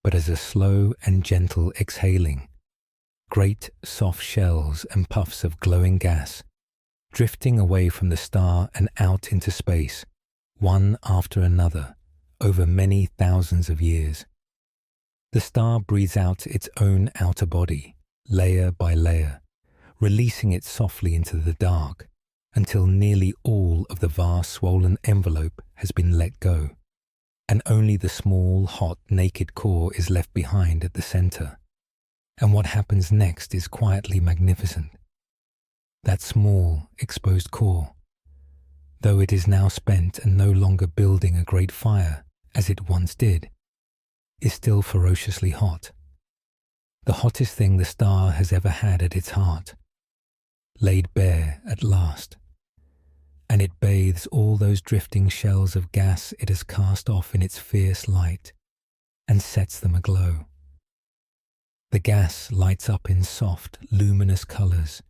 but as a slow and gentle exhaling. Great soft shells and puffs of glowing gas, drifting away from the star and out into space, one after another, over many thousands of years. The star breathes out its own outer body, layer by layer, releasing it softly into the dark, until nearly all of the vast swollen envelope has been let go, and only the small, hot, naked core is left behind at the center. And what happens next is quietly magnificent. That small, exposed core, though it is now spent and no longer building a great fire as it once did, is still ferociously hot. The hottest thing the star has ever had at its heart, laid bare at last. And it bathes all those drifting shells of gas it has cast off in its fierce light and sets them aglow. The gas lights up in soft, luminous colors,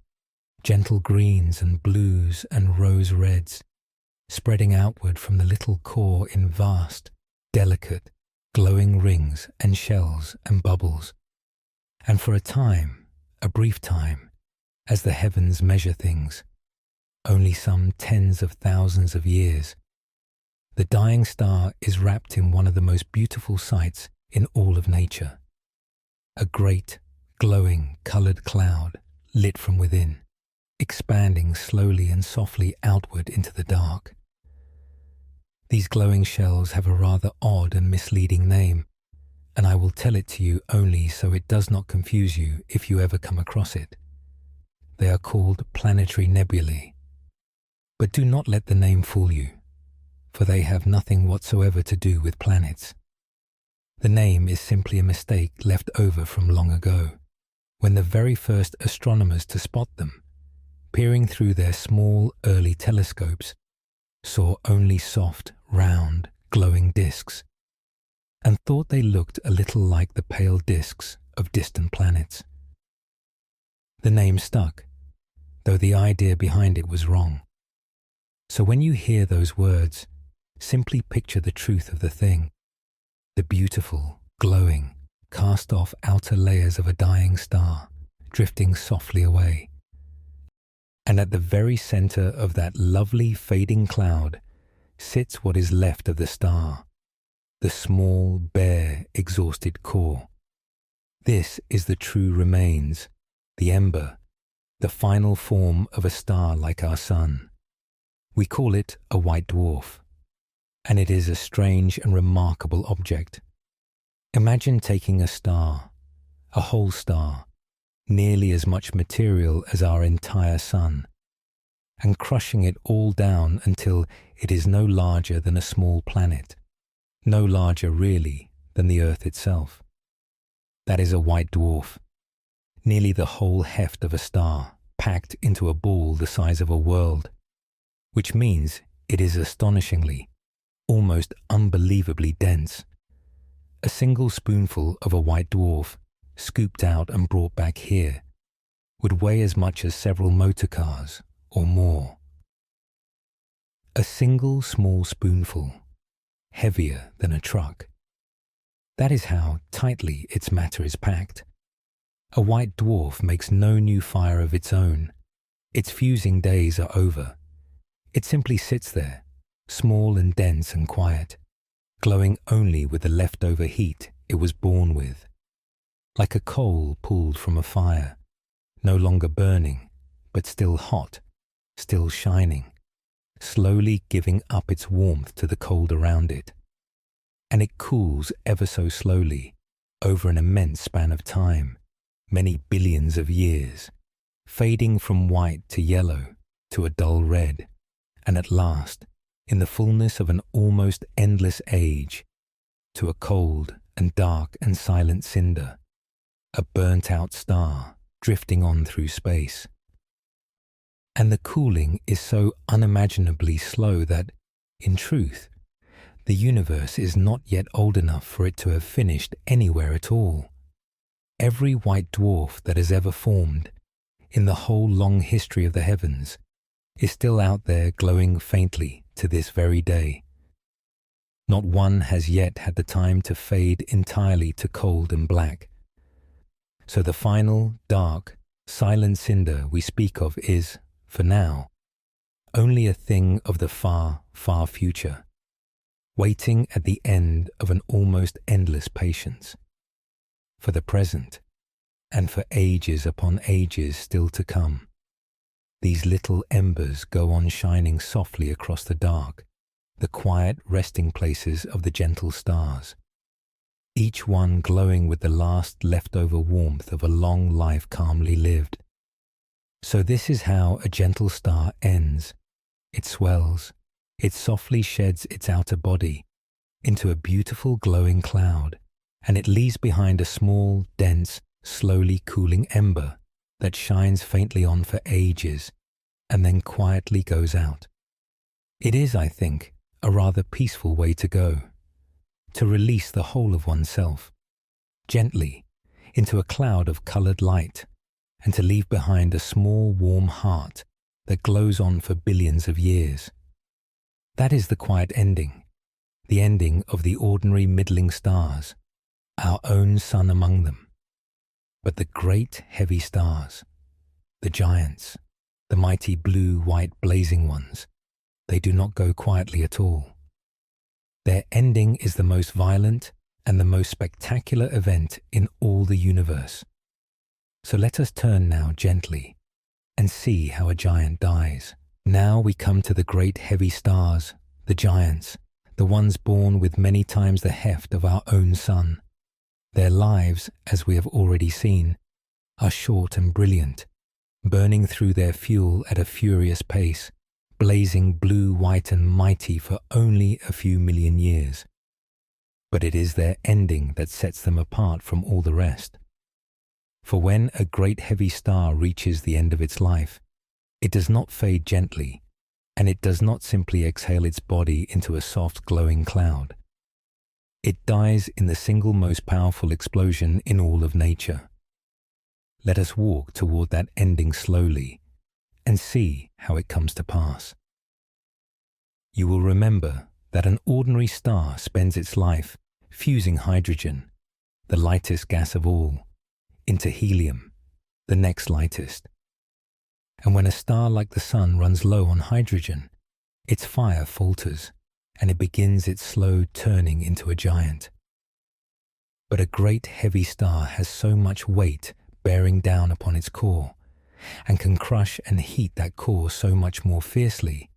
gentle greens and blues and rose reds, spreading outward from the little core in vast, delicate, glowing rings and shells and bubbles. And for a time, a brief time, as the heavens measure things, only some tens of thousands of years, the dying star is wrapped in one of the most beautiful sights in all of nature. A great, glowing, colored cloud lit from within, expanding slowly and softly outward into the dark. These glowing shells have a rather odd and misleading name, and I will tell it to you only so it does not confuse you if you ever come across it. They are called planetary nebulae. But do not let the name fool you, for they have nothing whatsoever to do with planets. The name is simply a mistake left over from long ago, when the very first astronomers to spot them, peering through their small early telescopes, saw only soft, round, glowing disks, and thought they looked a little like the pale disks of distant planets. The name stuck, though the idea behind it was wrong. So when you hear those words, simply picture the truth of the thing, the beautiful, glowing, cast-off outer layers of a dying star drifting softly away. And at the very center of that lovely fading cloud sits what is left of the star, the small, bare, exhausted core. This is the true remains, the ember, the final form of a star like our sun. We call it a white dwarf, and it is a strange and remarkable object. Imagine taking a star, a whole star, nearly as much material as our entire sun, and crushing it all down until it is no larger than a small planet, no larger really than the Earth itself. That is a white dwarf, nearly the whole heft of a star, packed into a ball the size of a world, which means it is astonishingly, almost unbelievably dense. A single spoonful of a white dwarf, scooped out and brought back here, would weigh as much as several motor cars or more. A single small spoonful, heavier than a truck. That is how tightly its matter is packed. A white dwarf makes no new fire of its own. Its fusing days are over. It simply sits there, small and dense and quiet, glowing only with the leftover heat it was born with, like a coal pulled from a fire, no longer burning, but still hot, still shining, slowly giving up its warmth to the cold around it. And it cools ever so slowly, over an immense span of time, many billions of years, fading from white to yellow to a dull red, and at last, in the fullness of an almost endless age, to a cold and dark and silent cinder, a burnt-out star drifting on through space. And the cooling is so unimaginably slow that, in truth, the universe is not yet old enough for it to have finished anywhere at all. Every white dwarf that has ever formed, in the whole long history of the heavens, is still out there glowing faintly to this very day. Not one has yet had the time to fade entirely to cold and black. So the final, dark, silent cinder we speak of is, for now, only a thing of the far, far future, waiting at the end of an almost endless patience. For the present, and for ages upon ages still to come, these little embers go on shining softly across the dark, the quiet resting places of the gentle stars, each one glowing with the last leftover warmth of a long life calmly lived. So this is how a gentle star ends. It swells, it softly sheds its outer body into a beautiful glowing cloud, and it leaves behind a small, dense, slowly cooling ember that shines faintly on for ages and then quietly goes out. It is, I think, a rather peaceful way to go, to release the whole of oneself, gently, into a cloud of coloured light, and to leave behind a small warm heart that glows on for billions of years. That is the quiet ending, the ending of the ordinary middling stars, our own sun among them. But the great heavy stars, the giants, the mighty blue-white blazing ones, they do not go quietly at all. Their ending is the most violent and the most spectacular event in all the universe. So let us turn now gently and see how a giant dies. Now we come to the great heavy stars, the giants, the ones born with many times the heft of our own sun. Their lives, as we have already seen, are short and brilliant, burning through their fuel at a furious pace, blazing blue, white and mighty for only a few million years. But it is their ending that sets them apart from all the rest. For when a great heavy star reaches the end of its life, it does not fade gently, and it does not simply exhale its body into a soft glowing cloud. It dies in the single most powerful explosion in all of nature. Let us walk toward that ending slowly and see how it comes to pass. You will remember that an ordinary star spends its life fusing hydrogen, the lightest gas of all, into helium, the next lightest. And when a star like the sun runs low on hydrogen, its fire falters and it begins its slow turning into a giant. But a great heavy star has so much weight bearing down upon its core, and can crush and heat that core so much more fiercely,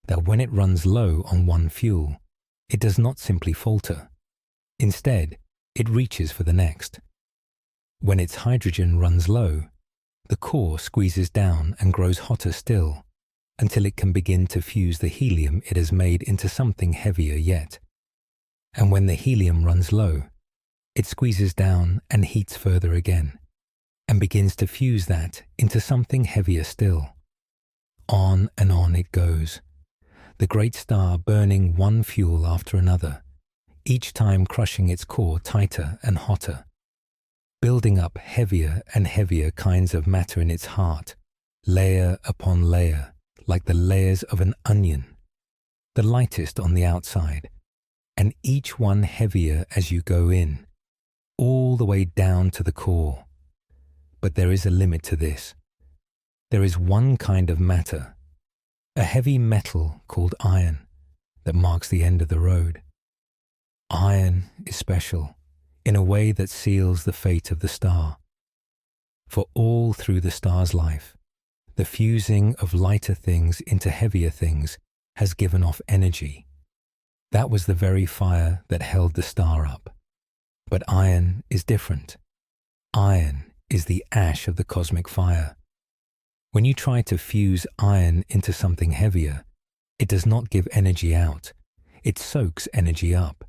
that when it runs low on one fuel, it does not simply falter. Instead, it reaches for the next. When its hydrogen runs low, the core squeezes down and grows hotter still, until it can begin to fuse the helium it has made into something heavier yet. And when the helium runs low, it squeezes down and heats further again, and begins to fuse that into something heavier still. On and on it goes, the great star burning one fuel after another, each time crushing its core tighter and hotter, building up heavier and heavier kinds of matter in its heart, layer upon layer, like the layers of an onion, the lightest on the outside, and each one heavier as you go in, all the way down to the core. But there is a limit to this. There is one kind of matter, a heavy metal called iron, that marks the end of the road. Iron is special in a way that seals the fate of the star. For all through the star's life, the fusing of lighter things into heavier things has given off energy. That was the very fire that held the star up. But iron is different. Iron is the ash of the cosmic fire. When you try to fuse iron into something heavier, it does not give energy out. It soaks energy up.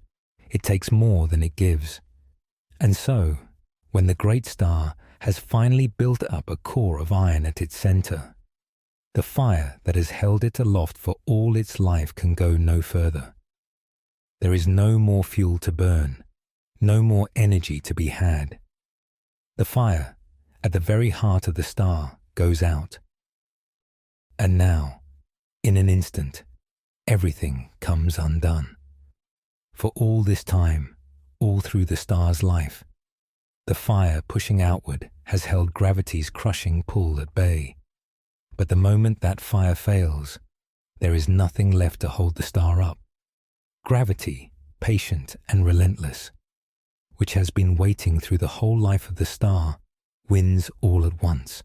It takes more than it gives. And so, when the great star has finally built up a core of iron at its center, the fire that has held it aloft for all its life can go no further. There is no more fuel to burn, no more energy to be had. The fire, at the very heart of the star, goes out. And now, in an instant, everything comes undone. For all this time, all through the star's life, the fire pushing outward has held gravity's crushing pull at bay. But the moment that fire fails, there is nothing left to hold the star up. Gravity, patient and relentless, which has been waiting through the whole life of the star, wins all at once.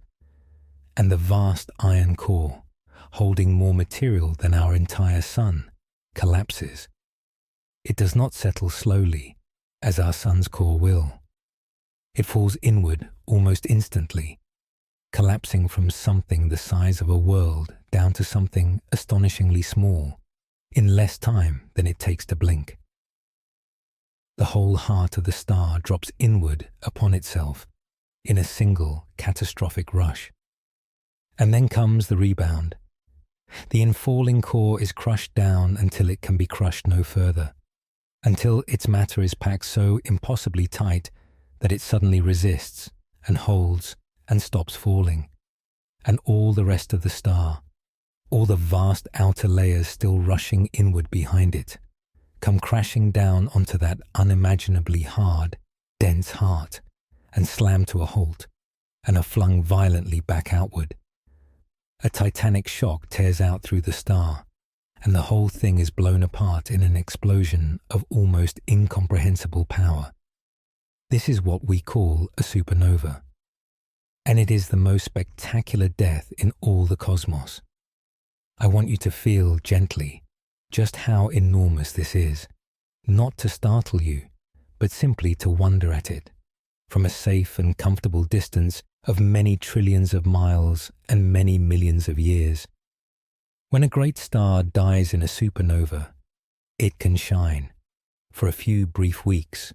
And the vast iron core, holding more material than our entire sun, collapses. It does not settle slowly, as our sun's core will. It falls inward almost instantly, collapsing from something the size of a world down to something astonishingly small, in less time than it takes to blink. The whole heart of the star drops inward upon itself in a single catastrophic rush. And then comes the rebound. The infalling core is crushed down until it can be crushed no further, until its matter is packed so impossibly tight that it suddenly resists and holds and stops falling. And all the rest of the star, all the vast outer layers still rushing inward behind it, come crashing down onto that unimaginably hard, dense heart, and slam to a halt, and are flung violently back outward. A titanic shock tears out through the star, and the whole thing is blown apart in an explosion of almost incomprehensible power. This is what we call a supernova, and it is the most spectacular death in all the cosmos. I want you to feel gently just how enormous this is, not to startle you, but simply to wonder at it, from a safe and comfortable distance of many trillions of miles and many millions of years. When a great star dies in a supernova, it can shine, for a few brief weeks,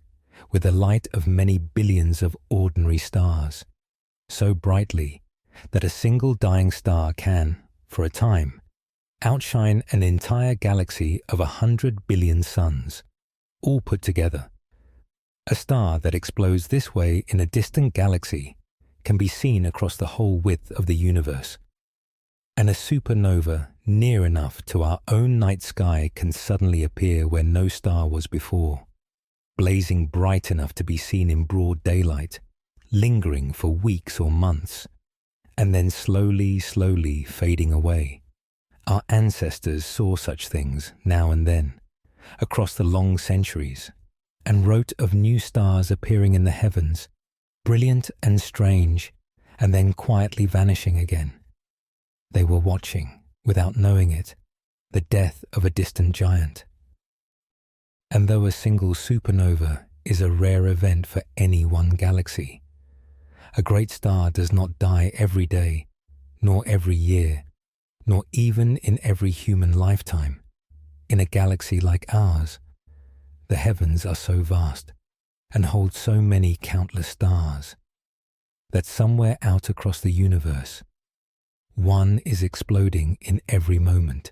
with the light of many billions of ordinary stars, so brightly that a single dying star can, for a time, outshine an entire galaxy of 100 billion suns, all put together. A star that explodes this way in a distant galaxy can be seen across the whole width of the universe. And a supernova near enough to our own night sky can suddenly appear where no star was before, blazing bright enough to be seen in broad daylight, lingering for weeks or months, and then slowly fading away. Our ancestors saw such things now and then, across the long centuries, and wrote of new stars appearing in the heavens, brilliant and strange, and then quietly vanishing again. They were watching, without knowing it, the death of a distant giant. And though a single supernova is a rare event for any one galaxy, A great star does not die every day, nor every year, nor even in every human lifetime. In a galaxy like ours, the heavens are so vast and hold so many countless stars that somewhere out across the universe, one is exploding in every moment.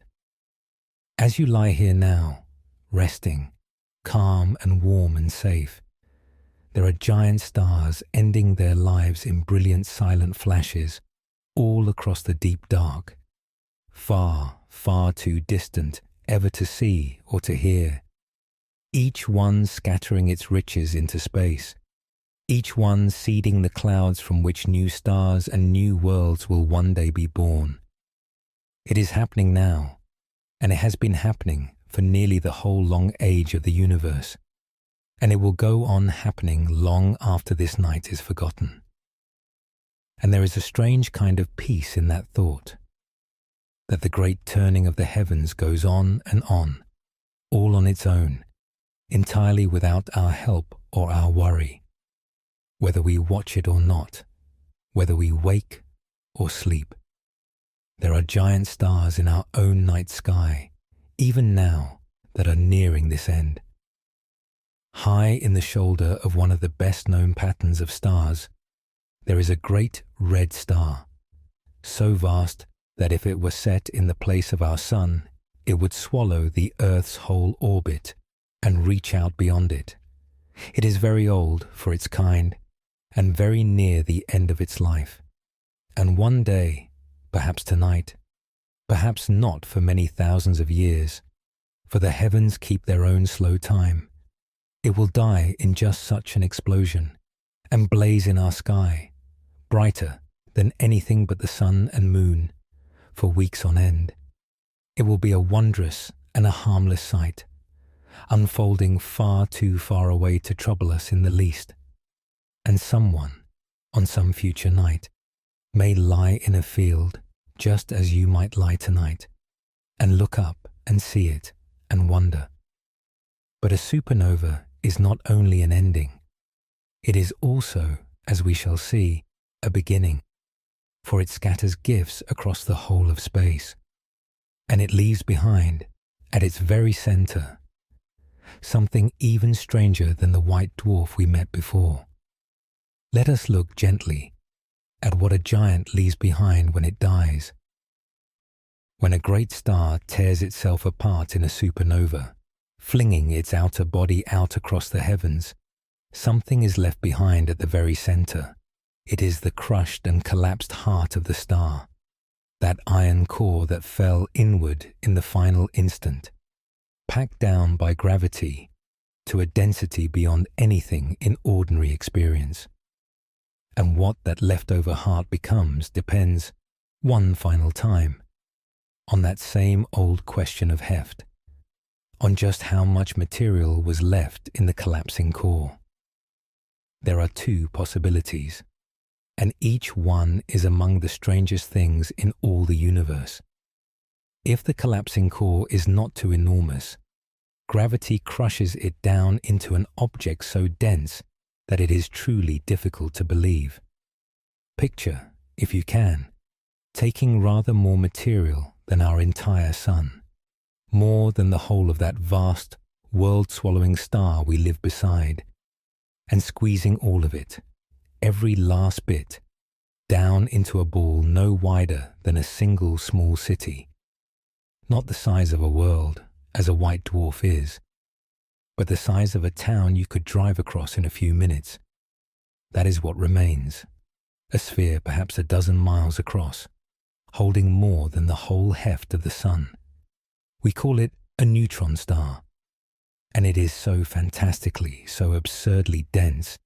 As you lie here now, resting, calm and warm and safe, there are giant stars ending their lives in brilliant silent flashes all across the deep dark, far, far too distant ever to see or to hear, each one scattering its riches into space, each one seeding the clouds from which new stars and new worlds will one day be born. It is happening now, and it has been happening for nearly the whole long age of the universe, and it will go on happening long after this night is forgotten. And there is a strange kind of peace in that thought, that the great turning of the heavens goes on and on, all on its own, entirely without our help or our worry, whether we watch it or not, whether we wake or sleep. There are giant stars in our own night sky, even now, that are nearing this end. High in the shoulder of one of the best-known patterns of stars, there is a great red star, so vast that if it were set in the place of our sun, it would swallow the Earth's whole orbit and reach out beyond it. It is very old for its kind and very near the end of its life. And one day, perhaps tonight, perhaps not for many thousands of years, for the heavens keep their own slow time, it will die in just such an explosion and blaze in our sky, brighter than anything but the sun and moon, for weeks on end. It will be a wondrous and a harmless sight, unfolding far too far away to trouble us in the least. And someone, on some future night, may lie in a field just as you might lie tonight, and look up and see it and wonder. But a supernova is not only an ending, it is also, as we shall see, a beginning, for it scatters gifts across the whole of space, and it leaves behind, at its very center, something even stranger than the white dwarf we met before. Let us look gently at what a giant leaves behind when it dies. When a great star tears itself apart in a supernova, flinging its outer body out across the heavens, something is left behind at the very center. It is the crushed and collapsed heart of the star, that iron core that fell inward in the final instant, packed down by gravity to a density beyond anything in ordinary experience. And what that leftover heart becomes depends, one final time, on that same old question of heft, on just how much material was left in the collapsing core. There are two possibilities, and each one is among the strangest things in all the universe. If the collapsing core is not too enormous, gravity crushes it down into an object so dense that it is truly difficult to believe. Picture, if you can, taking rather more material than our entire sun, more than the whole of that vast, world-swallowing star we live beside, and squeezing all of it, every last bit, down into a ball no wider than a single small city, not the size of a world, as a white dwarf is, but the size of a town you could drive across in a few minutes. That is what remains, a sphere perhaps a dozen miles across, holding more than the whole heft of the sun. We call it a neutron star, and it is so fantastically, so absurdly dense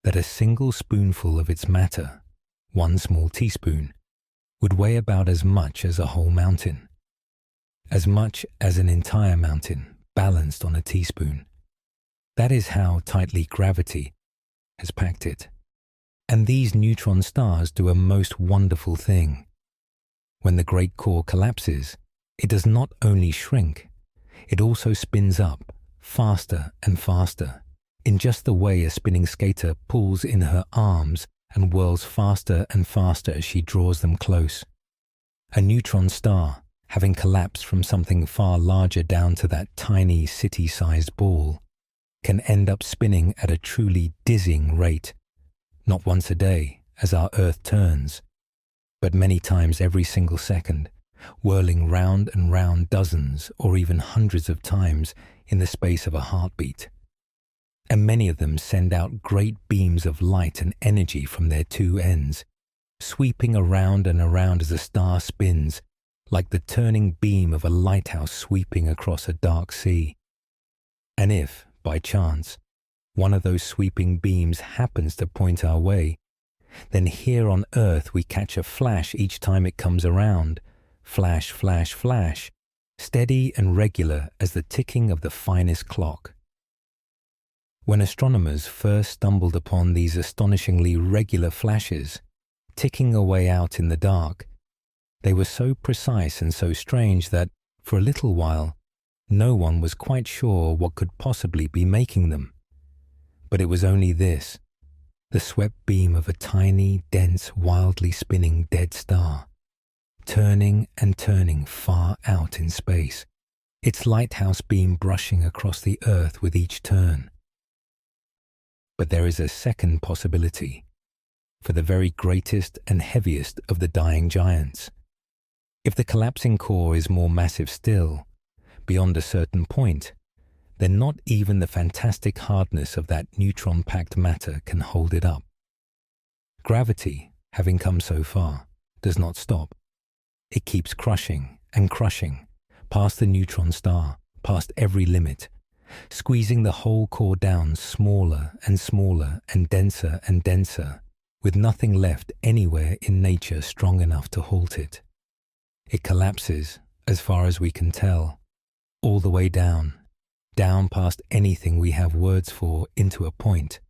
that a single spoonful of its matter, one small teaspoon, would weigh about as much as a whole mountain, as much as an entire mountain balanced on a teaspoon. That is how tightly gravity has packed it. And these neutron stars do a most wonderful thing. When the great core collapses, it does not only shrink, it also spins up faster and faster, in just the way a spinning skater pulls in her arms and whirls faster and faster as she draws them close. A neutron star, having collapsed from something far larger down to that tiny city-sized ball, can end up spinning at a truly dizzying rate, not once a day as our Earth turns, but many times every single second, whirling round and round dozens or even hundreds of times in the space of a heartbeat. And many of them send out great beams of light and energy from their two ends, sweeping around and around as the star spins, like the turning beam of a lighthouse sweeping across a dark sea. And if, by chance, one of those sweeping beams happens to point our way, then here on Earth we catch a flash each time it comes around, flash, flash, flash, steady and regular as the ticking of the finest clock. When astronomers first stumbled upon these astonishingly regular flashes, ticking away out in the dark, they were so precise and so strange that, for a little while, no one was quite sure what could possibly be making them. But it was only this, the swept beam of a tiny, dense, wildly spinning dead star, turning and turning far out in space, its lighthouse beam brushing across the Earth with each turn. But there is a second possibility, for the very greatest and heaviest of the dying giants. If the collapsing core is more massive still, beyond a certain point, then not even the fantastic hardness of that neutron-packed matter can hold it up. Gravity, having come so far, does not stop. It keeps crushing and crushing, past the neutron star, past every limit, squeezing the whole core down smaller and smaller and denser, with nothing left anywhere in nature strong enough to halt it. It collapses, as far as we can tell, all the way down past anything we have words for into a point.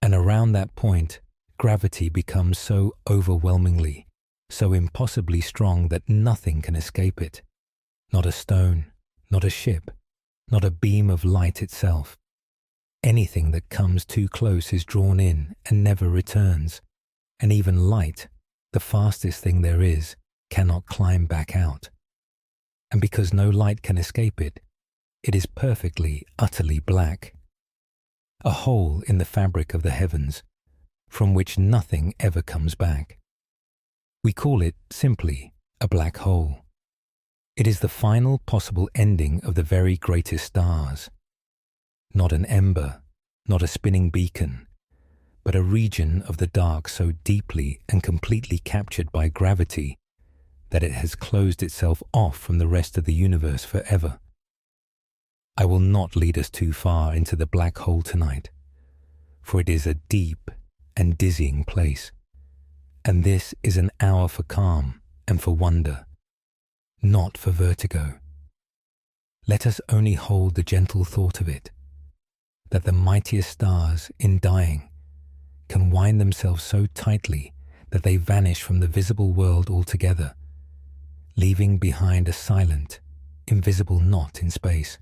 And around that point, gravity becomes so overwhelmingly, so impossibly strong that nothing can escape it. Not a stone, not a ship, not a beam of light itself. Anything that comes too close is drawn in and never returns, and even light, the fastest thing there is, cannot climb back out. And because no light can escape it, it is perfectly, utterly black. A hole in the fabric of the heavens, from which nothing ever comes back. We call it, simply, a black hole. It is the final possible ending of the very greatest stars. Not an ember, not a spinning beacon, but a region of the dark so deeply and completely captured by gravity that it has closed itself off from the rest of the universe forever. I will not lead us too far into the black hole tonight, for it is a deep and dizzying place, and this is an hour for calm and for wonder, not for vertigo. Let us only hold the gentle thought of it, that the mightiest stars, in dying, can wind themselves so tightly that they vanish from the visible world altogether, leaving behind a silent, invisible knot in space.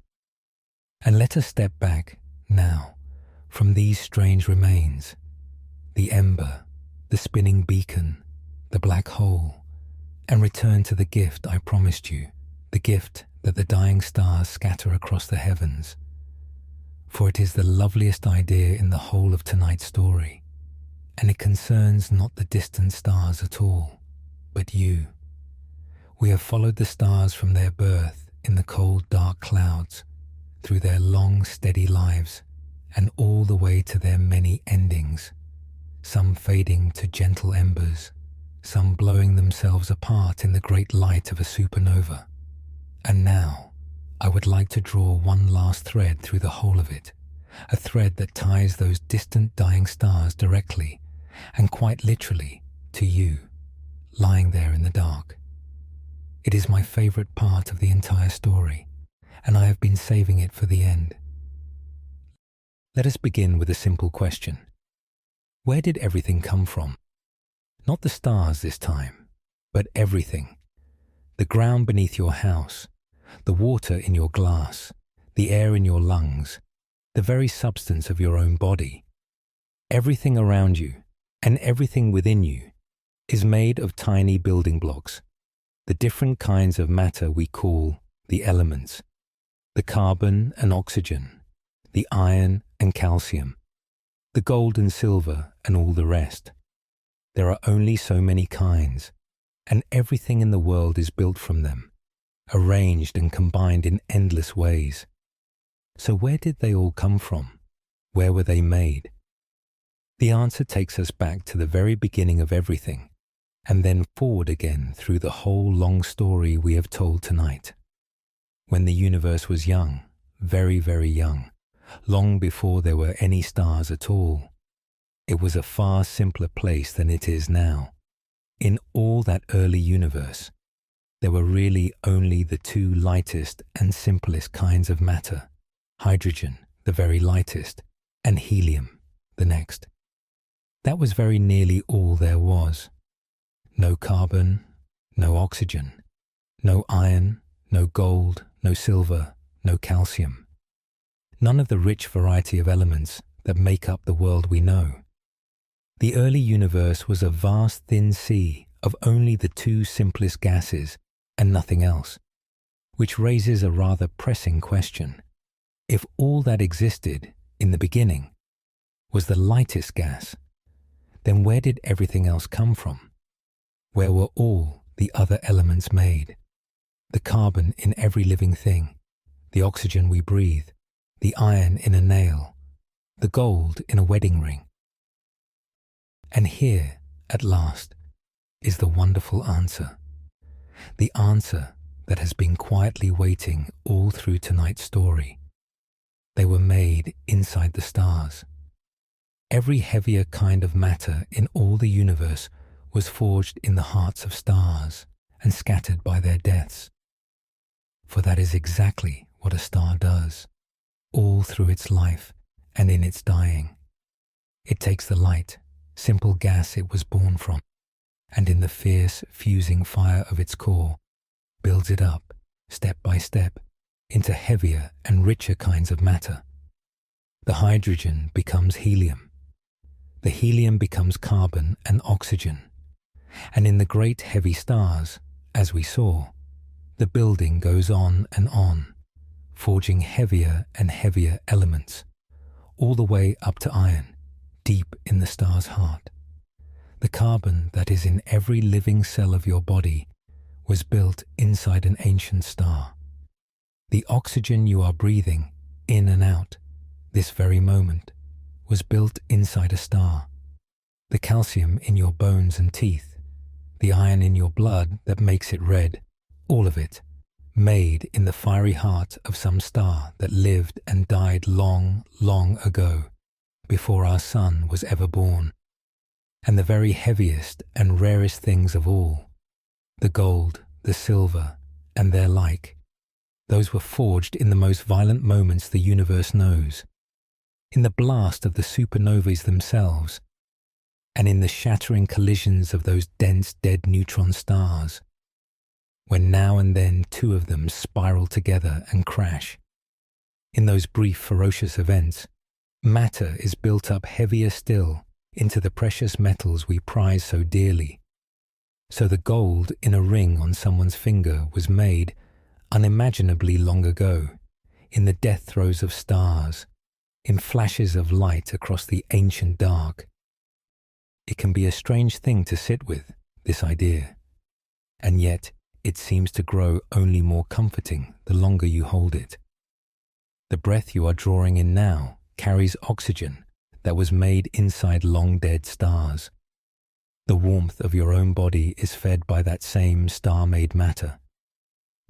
And let us step back, now, from these strange remains, the ember, the spinning beacon, the black hole, and return to the gift I promised you, the gift that the dying stars scatter across the heavens. For it is the loveliest idea in the whole of tonight's story, and it concerns not the distant stars at all, but you. We have followed the stars from their birth in the cold, dark clouds, through their long, steady lives, and all the way to their many endings, some fading to gentle embers, some blowing themselves apart in the great light of a supernova. And now, I would like to draw one last thread through the whole of it, a thread that ties those distant dying stars directly, and quite literally, to you, lying there in the dark. It is my favorite part of the entire story, and I have been saving it for the end. Let us begin with a simple question. Where did everything come from? Not the stars this time, but everything. The ground beneath your house, the water in your glass, the air in your lungs, the very substance of your own body. Everything around you, And everything within you is made of tiny building blocks, the different kinds of matter we call the elements, the carbon and oxygen, the iron and calcium, the gold and silver and all the rest. There are only so many kinds, and everything in the world is built from them, arranged and combined in endless ways. So where did they all come from? Where were they made? The answer takes us back to the very beginning of everything, and then forward again through the whole long story we have told tonight. When the universe was young, very, very young, long before there were any stars at all, it was a far simpler place than it is now. In all that early universe, there were really only the two lightest and simplest kinds of matter, hydrogen, the very lightest, and helium, the next. That was very nearly all there was. No carbon, no oxygen, no iron, no gold, no silver, no calcium. None of the rich variety of elements that make up the world we know. The early universe was a vast thin sea of only the two simplest gases and nothing else, which raises a rather pressing question. If all that existed in the beginning was the lightest gas, then where did everything else come from? Where were all the other elements made? The carbon in every living thing, the oxygen we breathe, the iron in a nail, the gold in a wedding ring. And here, at last, is the wonderful answer. The answer that has been quietly waiting all through tonight's story. They were made inside the stars. Every heavier kind of matter in all the universe was forged in the hearts of stars and scattered by their deaths. For that is exactly what a star does, all through its life and in its dying. It takes the light, simple gas it was born from, and in the fierce fusing fire of its core, builds it up, step by step, into heavier and richer kinds of matter. The hydrogen becomes helium. The helium becomes carbon and oxygen. And in the great heavy stars, as we saw, the building goes on and on, forging heavier and heavier elements, all the way up to iron, deep in the star's heart. The carbon that is in every living cell of your body was built inside an ancient star. The oxygen you are breathing in and out, this very moment, was built inside a star. The calcium in your bones and teeth, the iron in your blood that makes it red, all of it, made in the fiery heart of some star that lived and died long, long ago, before our sun was ever born. And the very heaviest and rarest things of all, the gold, the silver, and their like, those were forged in the most violent moments the universe knows, in the blast of the supernovas themselves, and in the shattering collisions of those dense dead neutron stars, when now and then two of them spiral together and crash. In those brief ferocious events, matter is built up heavier still into the precious metals we prize so dearly. So the gold in a ring on someone's finger was made unimaginably long ago, in the death throes of stars, in flashes of light across the ancient dark. It can be a strange thing to sit with, this idea, and yet it seems to grow only more comforting the longer you hold it. The breath you are drawing in now carries oxygen that was made inside long-dead stars. The warmth of your own body is fed by that same star-made matter,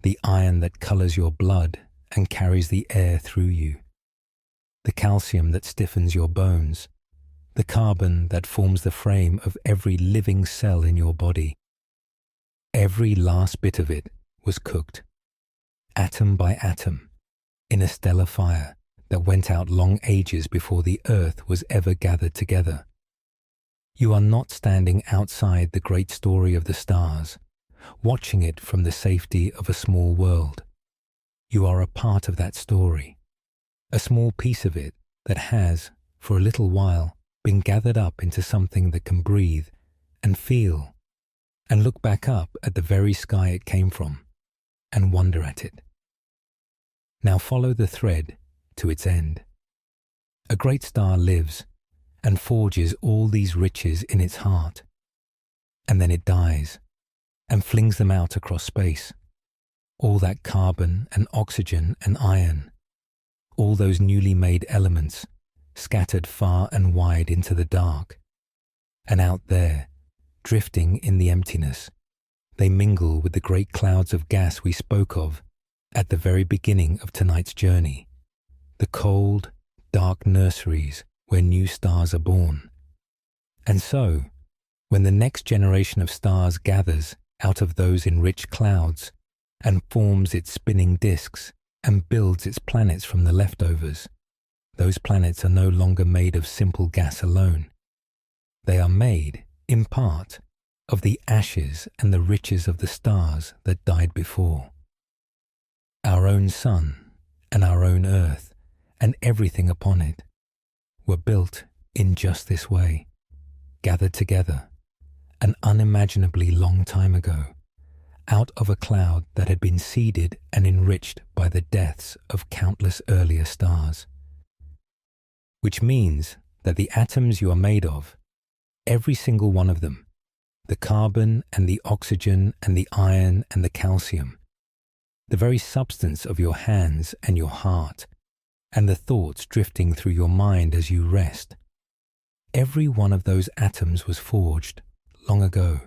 the iron that colors your blood and carries the air through you, the calcium that stiffens your bones, the carbon that forms the frame of every living cell in your body. Every last bit of it was cooked, atom by atom, in a stellar fire that went out long ages before the earth was ever gathered together. You are not standing outside the great story of the stars, watching it from the safety of a small world. You are a part of that story, a small piece of it that has, for a little while, been gathered up into something that can breathe and feel and look back up at the very sky it came from and wonder at it. Now follow the thread to its end. A great star lives and forges all these riches in its heart, and then it dies and flings them out across space. All that carbon and oxygen and iron, all those newly made elements scattered far and wide into the dark. And out there, drifting in the emptiness, they mingle with the great clouds of gas we spoke of at the very beginning of tonight's journey, the cold, dark nurseries where new stars are born. And so, when the next generation of stars gathers out of those enriched clouds and forms its spinning disks and builds its planets from the leftovers, those planets are no longer made of simple gas alone. They are made, in part, of the ashes and the riches of the stars that died before. Our own sun and our own earth and everything upon it were built in just this way, gathered together an unimaginably long time ago, out of a cloud that had been seeded and enriched by the deaths of countless earlier stars. Which means that the atoms you are made of, every single one of them, the carbon and the oxygen and the iron and the calcium, the very substance of your hands and your heart, and the thoughts drifting through your mind as you rest, every one of those atoms was forged long ago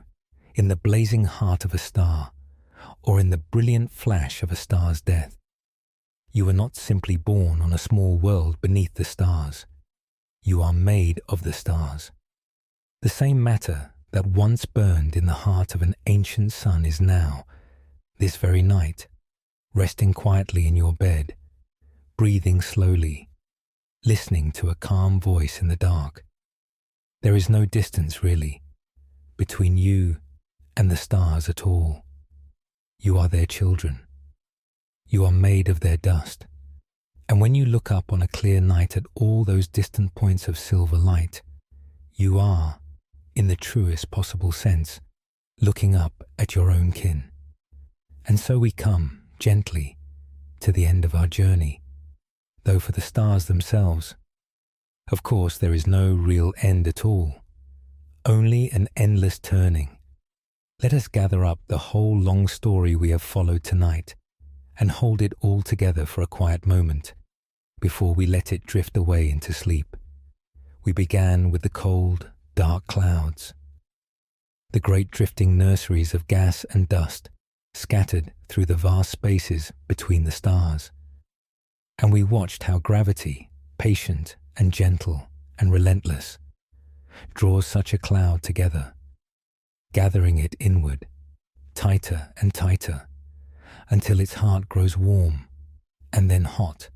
in the blazing heart of a star, or in the brilliant flash of a star's death. You were not simply born on a small world beneath the stars. You are made of the stars. The same matter that once burned in the heart of an ancient sun is now, this very night, resting quietly in your bed, breathing slowly, listening to a calm voice in the dark. There is no distance, really, between you and the stars at all. You are their children. You are made of their dust. And when you look up on a clear night at all those distant points of silver light, you are, in the truest possible sense, looking up at your own kin. And so we come, gently, to the end of our journey, though for the stars themselves, of course, there is no real end at all, only an endless turning. Let us gather up the whole long story we have followed tonight and hold it all together for a quiet moment before we let it drift away into sleep. We began with the cold, dark clouds, the great drifting nurseries of gas and dust scattered through the vast spaces between the stars. And we watched how gravity, patient and gentle and relentless, draws such a cloud together, gathering it inward, tighter and tighter, until its heart grows warm, and then hot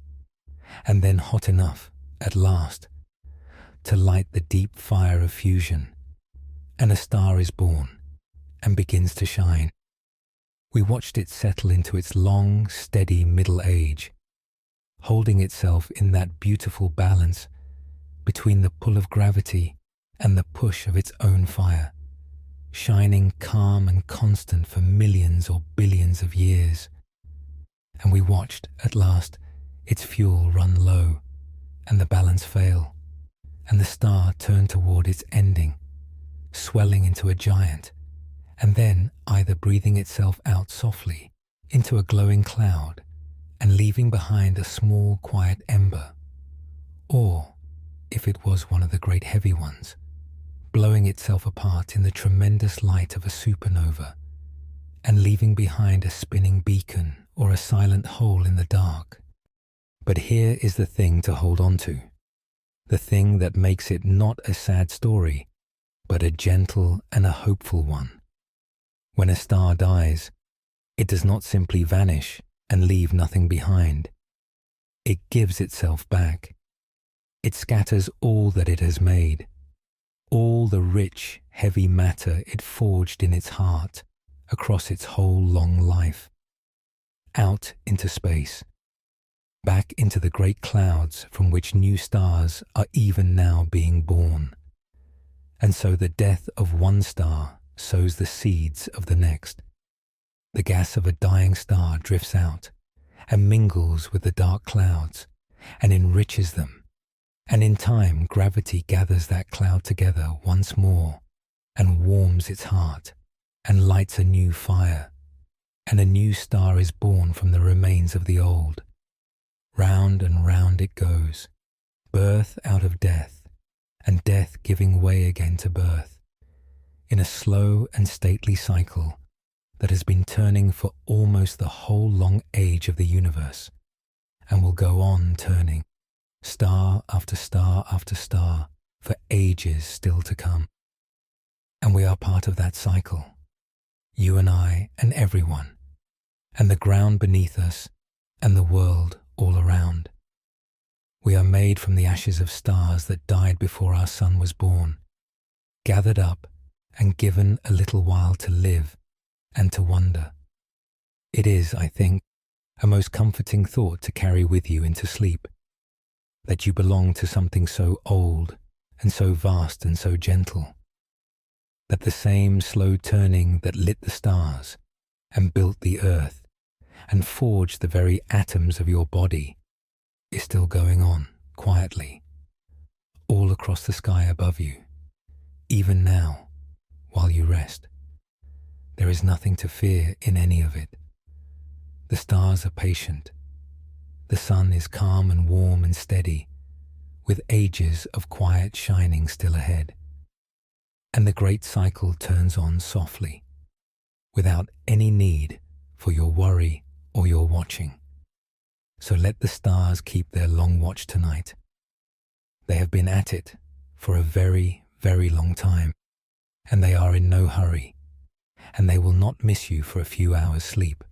enough, at last, to light the deep fire of fusion, and a star is born and begins to shine. We watched it settle into its long, steady middle age, holding itself in that beautiful balance between the pull of gravity and the push of its own fire, shining calm and constant for millions or billions of years. And we watched, at last, its fuel run low and the balance fail, and the star turn toward its ending, swelling into a giant, and then either breathing itself out softly into a glowing cloud and leaving behind a small quiet ember, or, if it was one of the great heavy ones, blowing itself apart in the tremendous light of a supernova and leaving behind a spinning beacon or a silent hole in the dark. But here is the thing to hold on to, the thing that makes it not a sad story, but a gentle and a hopeful one. When a star dies, it does not simply vanish and leave nothing behind. It gives itself back. It scatters all that it has made, all the rich, heavy matter it forged in its heart across its whole long life, out into space. back into the great clouds from which new stars are even now being born. And so the death of one star sows the seeds of the next. The gas of a dying star drifts out and mingles with the dark clouds and enriches them. And in time, gravity gathers that cloud together once more and warms its heart and lights a new fire. And a new star is born from the remains of the old. Round and round it goes, birth out of death, and death giving way again to birth, in a slow and stately cycle that has been turning for almost the whole long age of the universe, and will go on turning, star after star after star, for ages still to come. And we are part of that cycle, you and I and everyone, and the ground beneath us and the world all around. We are made from the ashes of stars that died before our sun was born, gathered up and given a little while to live and to wonder. It is, I think, a most comforting thought to carry with you into sleep, that you belong to something so old and so vast and so gentle, that the same slow turning that lit the stars and built the earth and forged the very atoms of your body is still going on quietly, all across the sky above you, even now, while you rest. There is nothing to fear in any of it. The stars are patient. The sun is calm and warm and steady, with ages of quiet shining still ahead. And the great cycle turns on softly, without any need for your worry or your watching. So let the stars keep their long watch tonight. They have been at it for a very, very long time, and they are in no hurry, and they will not miss you for a few hours' sleep.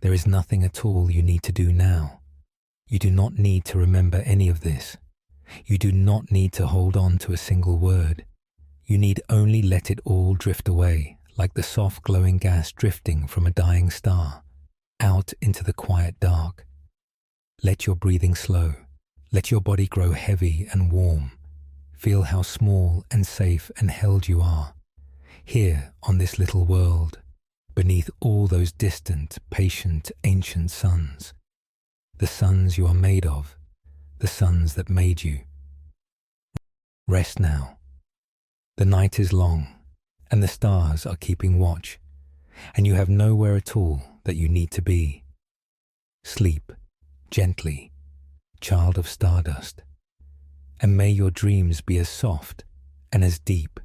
There is nothing at all you need to do now. You do not need to remember any of this. You do not need to hold on to a single word. You need only let it all drift away, like the soft glowing gas drifting from a dying star, out into the quiet dark. Let your breathing slow. Let your body grow heavy and warm. Feel how small and safe and held you are, here on this little world, beneath all those distant, patient, ancient suns. The suns you are made of, the suns that made you. Rest now. The night is long, and the stars are keeping watch, and you have nowhere at all that you need to be. Sleep gently, child of stardust, and may your dreams be as soft and as deep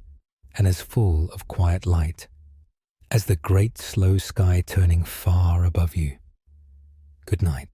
and as full of quiet light as the great slow sky turning far above you. Good night.